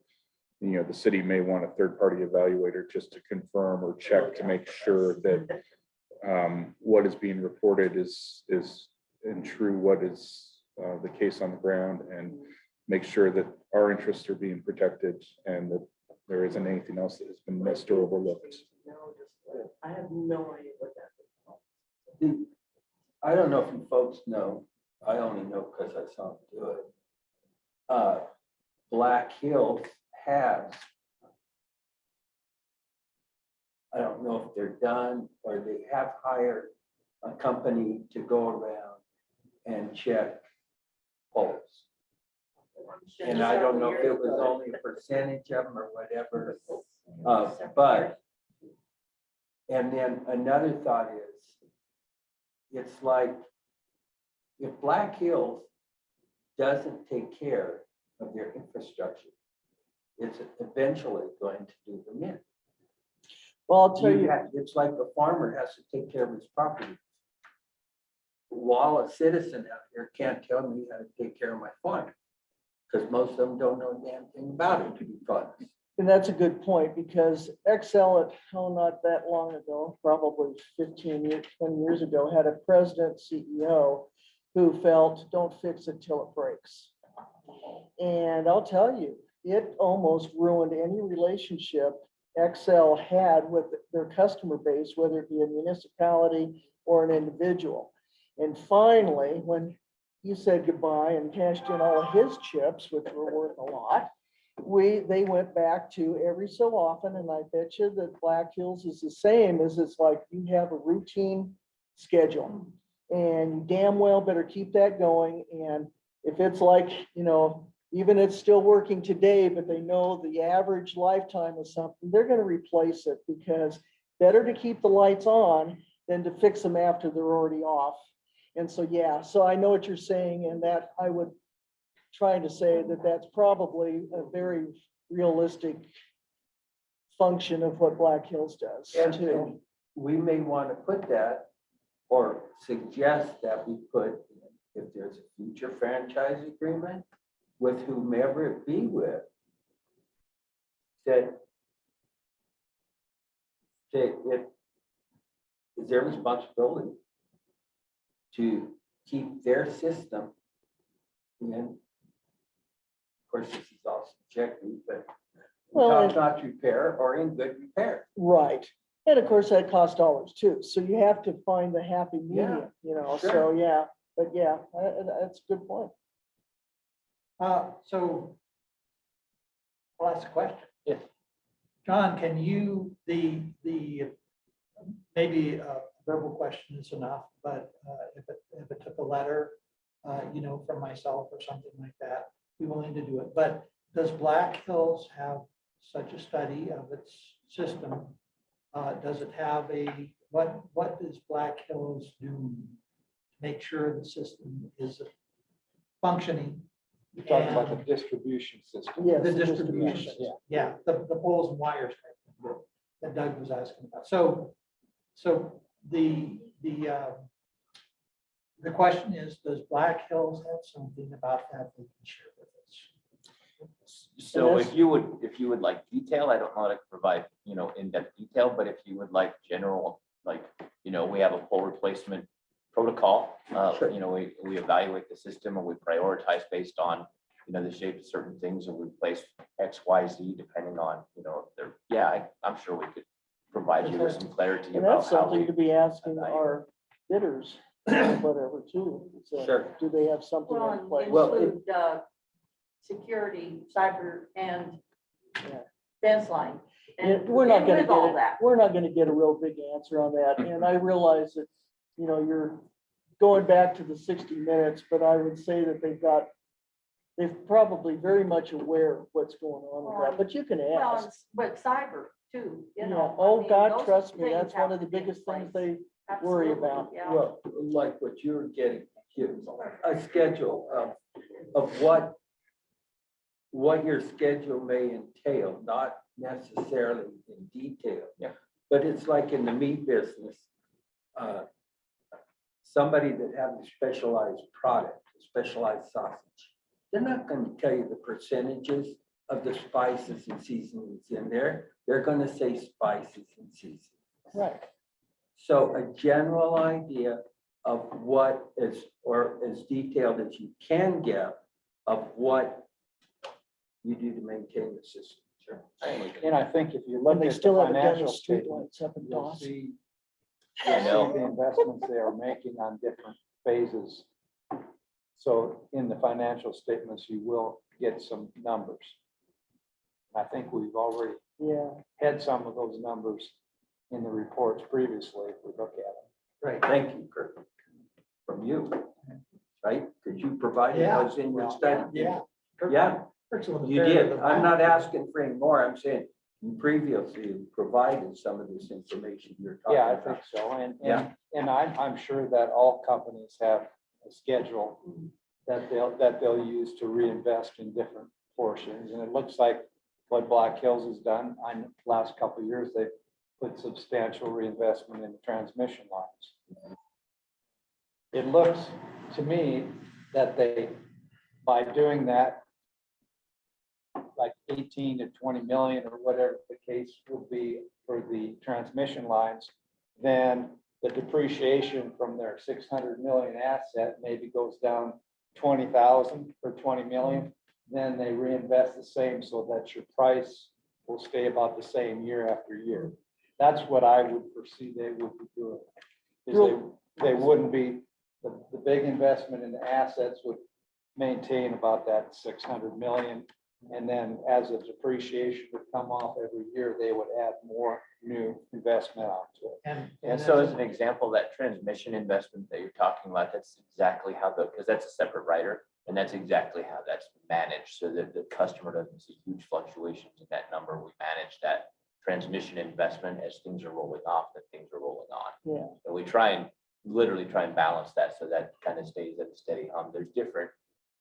you know, the city may want a third-party evaluator just to confirm or check to make sure that what is being reported is in true what is the case on the ground, and make sure that our interests are being protected and that there isn't anything else that has been missed or overlooked. No, I have no idea what that is. I don't know if you folks know, I only know because I saw them do it. Black Hills has, I don't know if they're done or they have hired a company to go around and check poles. And I don't know if it was only a percentage of them or whatever, but, and then another thought is, it's like, if Black Hills doesn't take care of their infrastructure, it's eventually going to do them in. Well, I'll tell you, It's like the farmer has to take care of his property. While a citizen out here can't tell me how to take care of my farm, because most of them don't know a damn thing about it, to be honest. and that's a good point, because Excel not that long ago, probably 15 years, 20 years ago, had a president, CEO, who felt, don't fix it till it breaks. And I'll tell you, it almost ruined any relationship Excel had with their customer base, whether it be a municipality or an individual. And finally, when he said goodbye and cashed in all of his chips, which were worth a lot, they went back to every so often, and I bet you that Black Hills is the same, is it's like you have a routine schedule. And you damn well better keep that going. And if it's like, even it's still working today, but they know the average lifetime of something, they're gonna replace it, because better to keep the lights on than to fix them after they're already off. And so, yeah, so I know what you're saying, and that I would try to say that that's probably a very realistic function of what Black Hills does And too. we may want to put that or suggest that we put, if there's a future franchise agreement with whomever it be with, that it is their responsibility to keep their system in, of course, this is all subjective, but Well, top-notch repair or in good repair. Right. And of course, that costs dollars too. So you have to find the happy medium, so sure. yeah, but yeah, that's a good point. So I'll ask a question. Yes. John, can you, maybe a verbal question is enough, but if it took a letter, from myself or something like that, be willing to do it. But does Black Hills have such a study of its system? Does it have what does Black Hills do to make sure the system is functioning? You're talking about the distribution system. Yes. The the distribution, Yeah. yeah, the poles and wires type thing that Doug was asking about. So the question is, does Black Hills have something about that they can share with us? So if you would like detail, I don't know how to provide, in-depth detail, but if you would like general, we have a pole replacement protocol. Sure. We evaluate the system and we prioritize based on, the shape of certain things, and we place X, Y, Z depending on, I'm sure we could provide you with some clarity And about that's how something we. to be asking our bidders, whatever too. So, Sure. do they have something Well, in and place? Well, include, security, cyber, and Yeah. fence line. Yeah, And we're not and gonna with all get it, that. we're not gonna get a real big answer on that, and I realize that, you're going back to the 60 minutes, but I would say that they're probably very much aware of what's going on with that, but you can Well, ask. but cyber too, Yeah, oh, God, those trust me, things that's have one of the to be in biggest things place. they worry Absolutely, about. yeah. Well, like what you're getting, a schedule of what your schedule may entail, not necessarily in detail. Yeah. But it's like in the meat business, somebody that has a specialized product, a specialized sausage, they're not going to tell you the percentages of the spices and seasonings in there. They're going to say spices and seasonings. Right. So a general idea of what is, or as detailed as you can get of what you do to maintain the system. Sure. And I think if you And look they at the still haven't done the financial statement, streetlights up in you'll Dawson. see, I you'll see know. the investments they are making on different phases. So in the financial statements, you will get some numbers. I think we've already Yeah, had some of those numbers in the reports previously, if we look at them. Right. Thank you, Kurt. From you, right? Because you provided Yeah. those in your study. Yeah. Yeah, Kurt's a little you fair did. to the I'm not mouth. asking for any more. I'm saying you previously provided some of this information you're talking Yeah, I about. think so. Yeah. And I'm sure that all companies have a schedule that they'll use to reinvest in different portions. And it looks like what Black Hills has done, in the last couple of years, they've put substantial reinvestment in transmission lines. It looks to me that by doing that, like 18 to 20 million or whatever the case would be for the transmission lines, then the depreciation from their 600 million asset maybe goes down 20,000 or 20 million. then they reinvest the same so that your price will stay about the same year after year. That's what I would foresee they would be doing. Is they wouldn't be, the big investment in the assets would maintain about that 600 million. And then as the depreciation would come off every year, they would add more new investment onto it. And so as an example, that transmission investment that you're talking about, that's exactly how because that's a separate rider. And that's exactly how that's managed, so that the customer doesn't see huge fluctuations in that number. We manage that transmission investment as things are rolling off, that things are rolling on. Yeah. And we literally try and balance that so that kind of stays at a steady hum. There's different,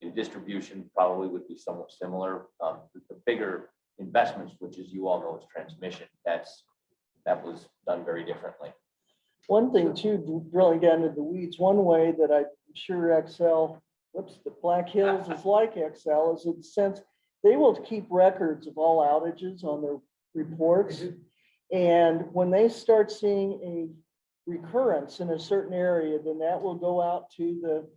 the distribution probably would be somewhat similar. The bigger investments, which as you all know is transmission, that was done very differently. One thing too, drilling down into the weeds, one way that I'm sure the Black Hills is like Excel is in the sense they will keep records of all outages on their reports. And when they start seeing a recurrence in a certain area, then that will go out to the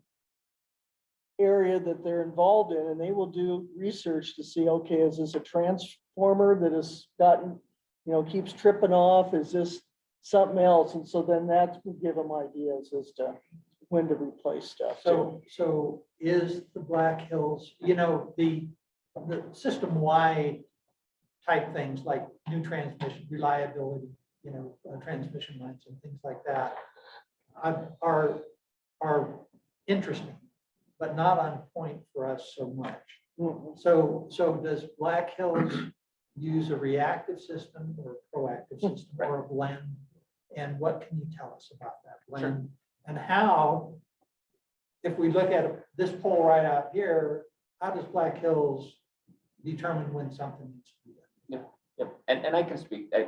area that they're involved in, and they will do research to see, okay, is this a transformer that has gotten, keeps tripping off? Is this something else? And so then that will give them ideas as to when to replace stuff. So is the Black Hills, the system-wide type things like new transmission reliability, transmission lines and things like that are interesting, but not on point for us so much. Mhm. So does Black Hills use a reactive system or a proactive system or a blend? And what can you tell us about that blend? And how, if we look at this pole right out here, how does Black Hills determine when something needs to be done? Yep, and I can speak, I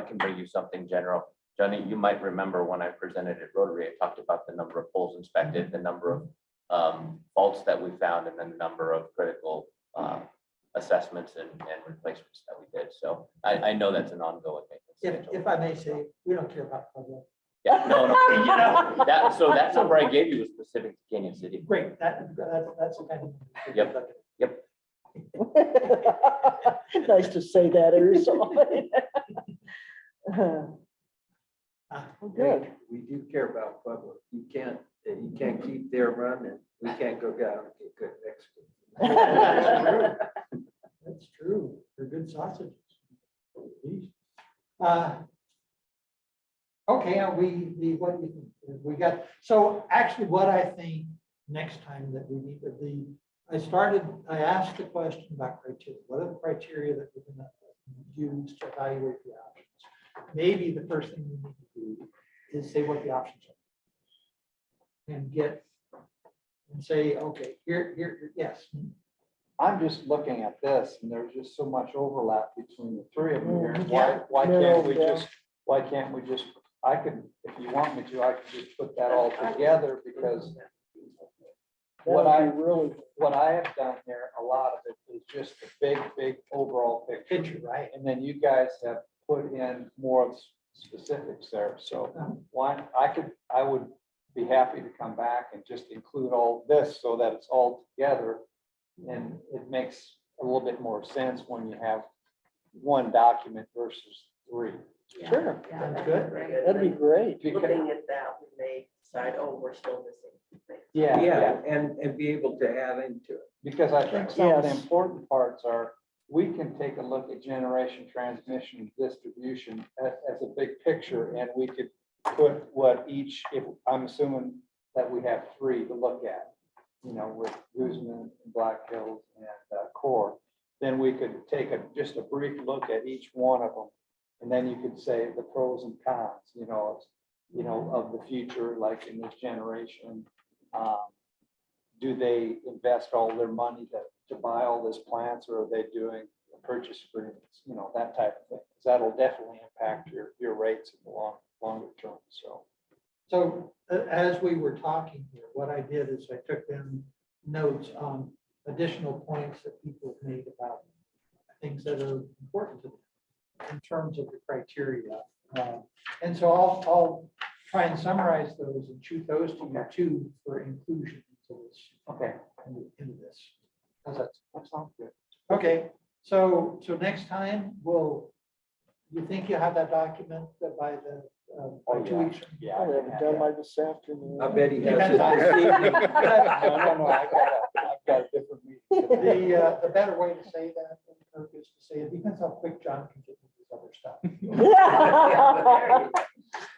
can bring you something general. Johnny, you might remember when I presented at Rotary, I talked about the number of poles inspected, the number of faults that we found, and then the number of critical assessments and replacements that we did. So I know that's an ongoing thing. If I may say, we don't care about public. Yeah, no, so that number I gave you was specific to Canyon City. Great, that's the kind of. Yep. Nice to say that, Ursula. Good. We do care about public. You can't keep their run, and we can't go down and get good next week. That's true. They're good sausages. Okay, what do you think? We got, so actually what I think next time that we need to I asked the question about criteria. What are the criteria that we're gonna use to evaluate the options? Maybe the first thing we need to do is say what the options are. And say, okay, here, yes. I'm just looking at this and there's just so much overlap between the three of them here. Yeah. Why Yeah. can't we just, I could, if you want me to, I could just put that all together because what I have done here, a lot of it is just a big overall picture. Right. And then you guys have put in more of specifics there. So I would be happy to come back and just include all this so that it's all together. And it makes a little bit more sense when you have one document versus three. Sure, Sounds good. that'd be great. Looking at that, we may decide, oh, we're still missing things. Yeah, and be able to add into it. Because I think some of the Yes. important parts are, we can take a look at generation, transmission, and distribution as a big picture, and we could put what each, if I'm assuming that we have three to look at, with Guzman, Black Hills, and Core, then we could take just a brief look at each one of them. And then you could say the pros and cons, of the future, like in this generation. Do they invest all their money to buy all these plants, or are they doing purchase agreements, that type of thing? 'Cause that'll definitely impact your rates in the longer term, so. So as we were talking here, what I did is I took them notes on additional points that people have made about things that are important to them in terms of the criteria. And so I'll try and summarize those and shoot those to you too for inclusion into this. Okay. Into this. How's that? That sounds good. Okay, so next time, you think you have that document by the, by Oh, 2 yeah. weeks? from- Yeah. I haven't done by this afternoon. I bet he has Depends it on- this evening. No, I've got a different meeting. The better way to say that, Kirk, is to say, it depends how quick John can get his other stuff.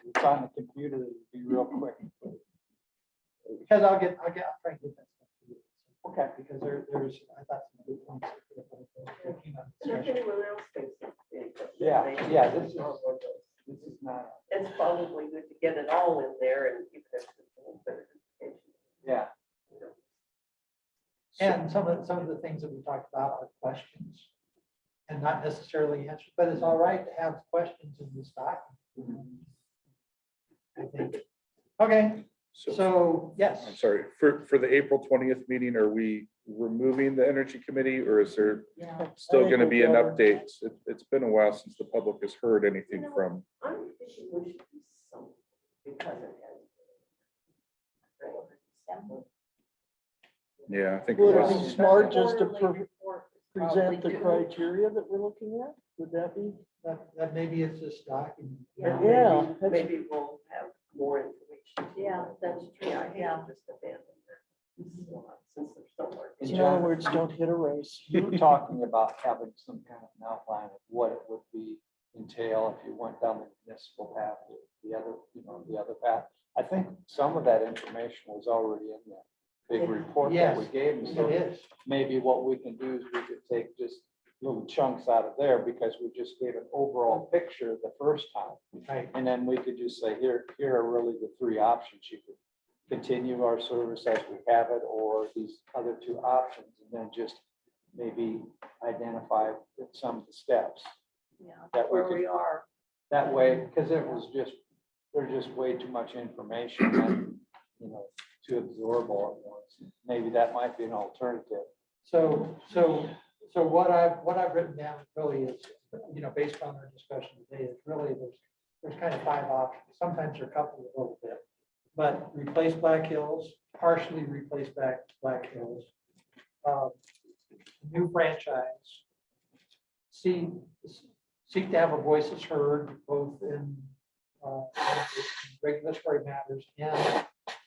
It's on the computer, it'll be real quick. Because I'll try and get that stuff to you. Okay. Because there's, I thought some good points. that came up in And if discussion. anyone else thinks that. Yeah, this is not, It's probably good to get it all in there and keep it a little better information. yeah. And some of the things that we talked about are questions. And not necessarily answers, but it's all right to have questions in this document. I think. Okay, so, yes. I'm sorry, for the April 20th meeting, are we removing the Energy Committee, or is there Yeah. still I think gonna we'll be an cover- update? It's been a while since the public has heard anything You know, from, I'm thinking we should do something because it has. yeah, I think. it Would it was- be smart just to Quarterly report is probably present the due. criteria that we're looking at? Would that be? That maybe it's this document. Yeah. Yeah, Maybe- that's- Maybe we'll have more information. Yeah, that's true, Yeah, I hate yeah. to just abandon that. Since there's somewhere. And In John- other words, don't hit a race. You were talking about having some kind of an outline of what it would be entail if you went down the municipal path, the other path. I think some of that information was already in that big report that we Yes, gave. them. It So is. maybe what we can do is we could take just little chunks out of there because we just gave an overall picture the first time. Right. And then we could just say, here are really the three options. You could continue our service as we have it, or these other two options, and then just maybe identify some of the steps. Yeah, That we where could- we are. That way, because there's just way too much information and, to absorb all at once. Maybe that might be an alternative. So what I've written down really is, based on our discussion today, is really there's kind of 5 options. Sometimes there are a couple a little bit. But replace Black Hills, partially replace Black Hills. New franchise. Seek to have our voices heard both in regulatory matters and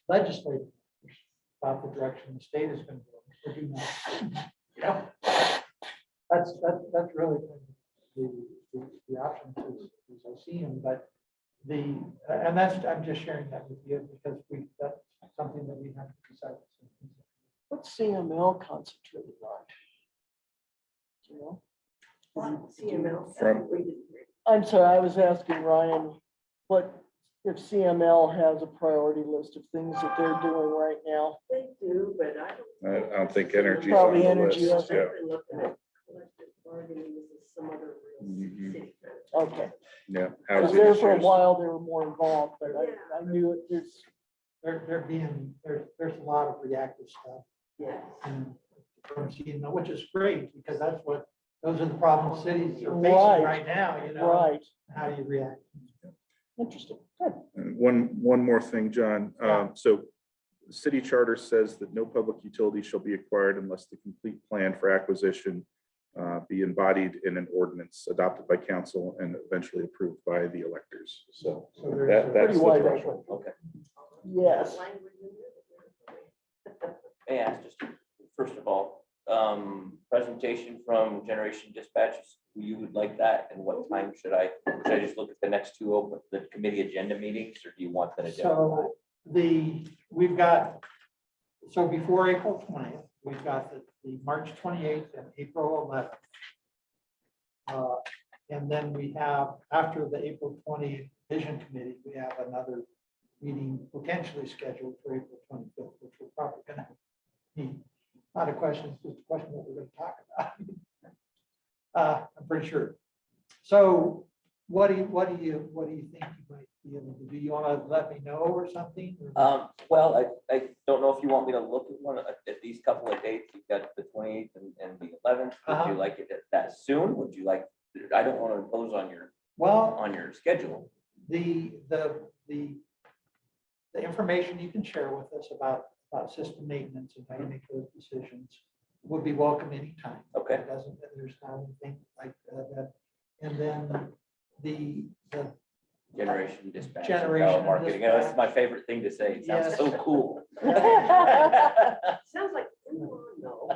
legislative matters about the direction the state is going to go. We're doing that. That's really the options as I see them, but I'm just sharing that with you because that's something that we have to decide. What's CML concentrated on? Do you know? CML. From- we didn't read. I'm sorry, I was asking Ryan, what if CML has a priority list of things that they're doing right now? They do, but I don't. I don't think energy's Probably on the energy list. is- Yeah. I've been looking at collective bargaining and some other real Mhm. city. kind of- Okay. Yeah. Because housing there for a issues. while, they were more involved, but I knew it, there's, There's a lot of reactive stuff Yes. and from CML, which is great because those are the problems cities are Right. facing right now, right, How do you react? interesting, good. And one more thing, John. So the city charter says that no public utility shall be acquired unless the complete plan for acquisition be embodied in an ordinance adopted by council and eventually approved by the electors. So So there's that's Pretty the wide threshold. Okay. Yes, Language in there. May I ask just, first of all, presentation from Generation Dispatches, you would like that, and what time should I just look at the next two open, the committee agenda meetings, or do you want that agenda? So we've got, so before April 20th, we've got the March 28th and April 11th. And then we have, after the April 20th Vision Committee, we have another meeting potentially scheduled for April 25th, which we're probably gonna need. Not a question, it's just a question what we're gonna talk about. I'm pretty sure. So what do you think you might be able to do? You want to let me know or something? or- Well, I don't know if you want me to look at one at these couple of dates. You've got the 28th and the 11th. Would Uh-huh. you like it that soon? Would you like, I don't want to impose on Well, your schedule. the information you can share with us about system maintenance and how you make those decisions. would be welcome anytime. Okay. It doesn't, there's not anything like that. And then the Generation dispatch. and Generation power marketing. dispatch. That's my favorite thing to say. It sounds Yes. so cool. Sounds like, no.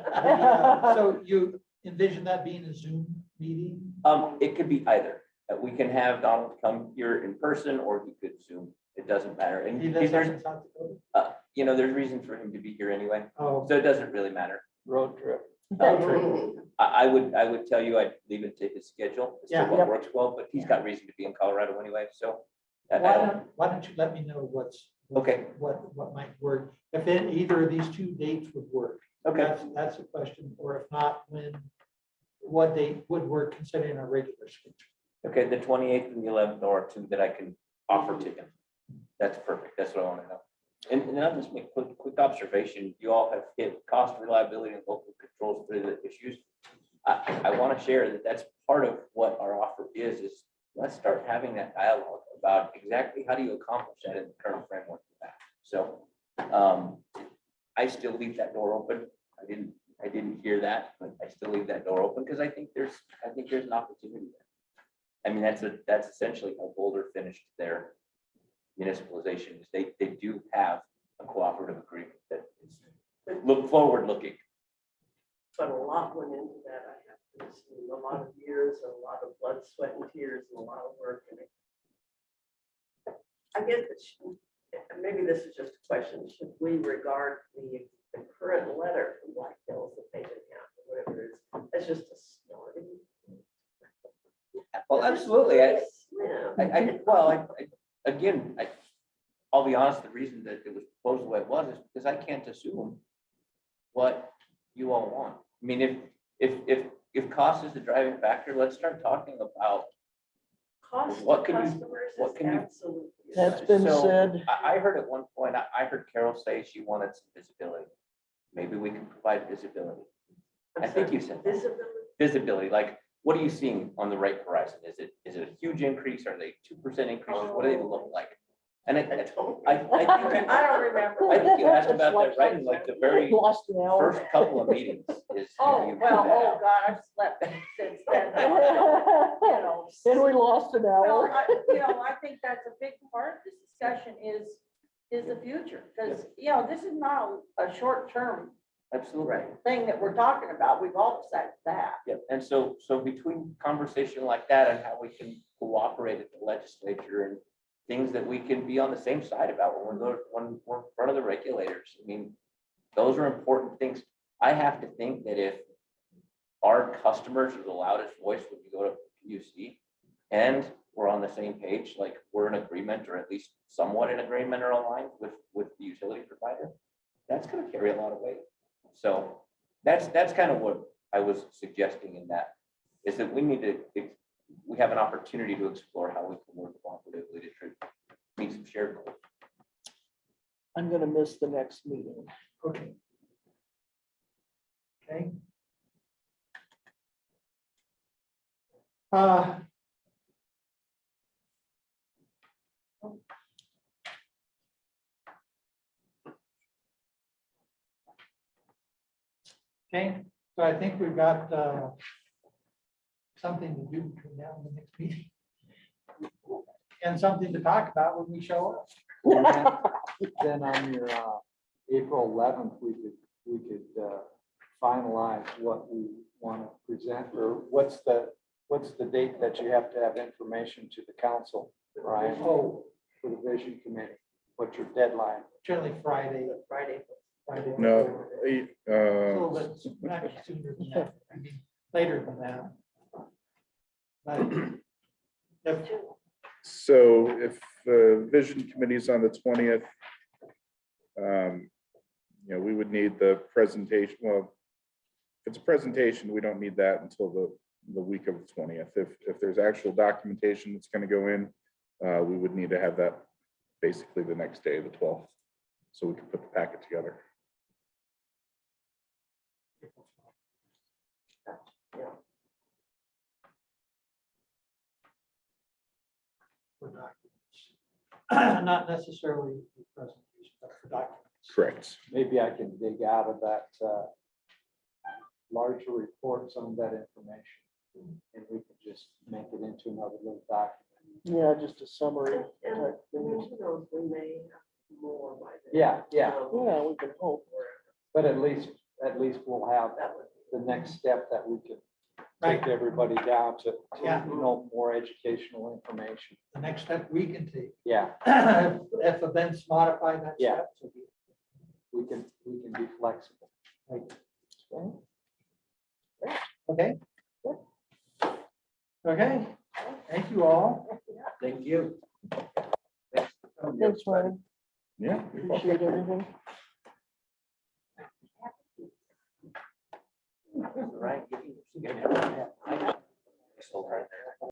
So you envision that being a Zoom meeting? It could be either. We can have Donald come here in person or he could Zoom. It doesn't matter. And He lives there's, in South Dakota? there's reason for him to be here anyway. Oh, So it doesn't really matter. Road trip. I would tell you, I'd leave it to his schedule, as to Yeah. what Yep. works well, but he's got reason to be in Colorado anyway, so. why don't you let me know Okay, what might work? If either of these two dates would work. okay, That's a question, or if not, what date would work considering our regular schedule? okay, the 28th and the 11th are two that I can offer to him. That's perfect, that's what I want to know. And I'll just make a quick observation, you all have hit cost, reliability, and local controls for the issues. I want to share that that's part of what our offer is let's start having that dialogue about exactly how do you accomplish that in the current framework of that. So I still leave that door open. I didn't hear that, but I still leave that door open because I think there's an opportunity there. I mean, that's essentially how Boulder finished their municipalization is they do have a cooperative agreement that is forward looking. But a lot went into that. I have to say, a lot of years, and a lot of blood, sweat and tears and a lot of work. And I guess maybe this is just a question. Should we regard the current letter from Black Hills that they didn't have, or whatever it is, as just a starting? Well, absolutely. Yeah. Again, I'll be honest, the reason that it was proposed the way it was is because I can't assume what you all want. I mean, if cost is the driving factor, let's start talking about, Cost What to can you- customers what is can you- absolutely. That's been So, said. I heard at one point, I heard Carol say she wanted some visibility. Maybe we can provide visibility. I think you said that. Visibility. Visibility, like, what are you seeing on the rate horizon? Is it a huge increase? Are they 2% increases? What do they look like? And I think I don't remember. I think you asked about that right in like the very Lost an hour. first couple of meetings is. Oh, you well, put that oh, out. God, I've slept since then. You know. Then we lost an Well, hour. I think that's a big part of this discussion is the future. Because, this is not a short-term Absolutely. thing that we're talking about. We've all decided that. Yep, and so between conversation like that and how we can cooperate at the legislature and things that we can be on the same side about when we're in front of the regulators. I mean, those are important things. I have to think that if our customers are the loudest voice when you go to PUC and we're on the same page, like we're in agreement or at least somewhat in agreement or aligned with the utility provider, that's going to carry a lot of weight. So that's kind of what I was suggesting in that, is that we have an opportunity to explore how we can work cooperatively to meet some shared goals. I'm gonna miss the next meeting. Okay. Okay. Okay, so I think we've got something to do between now and the next meeting. And something to talk about when we show up. Then on your April 11th, we could finalize what we want to present, or what's the date that you have to have information to the council, Ryan, Oh, for the vision committee? What's your deadline? generally Friday. Friday. No, A little bit not sooner than that, I mean, later than that. But if, so if the vision committee is on the 20th, we would need the presentation. Well, if it's a presentation, we don't need that until the week of the 20th. If there's actual documentation that's going to go in, we would need to have that basically the next day, the 12th, so we can put the packet together. for documents. Not necessarily the presentation, but for documents. Correct. Maybe I can dig out of that larger report, some of that information. And we can just make it into another little document. Yeah, just a summary And type thing. who knows, we may have more by then. Yeah, yeah, Yeah, we can hope. but at least we'll have That would be. the next step that we can Right. take everybody down to, Yeah. you know, more educational information. The next step we can take. Yeah, If events modify that Yeah. step. so be it. we can be flexible. Okay. Okay, thank you all. Thank you. Thanks, Ryan. Yeah. Appreciate everything. Right. Sold right there.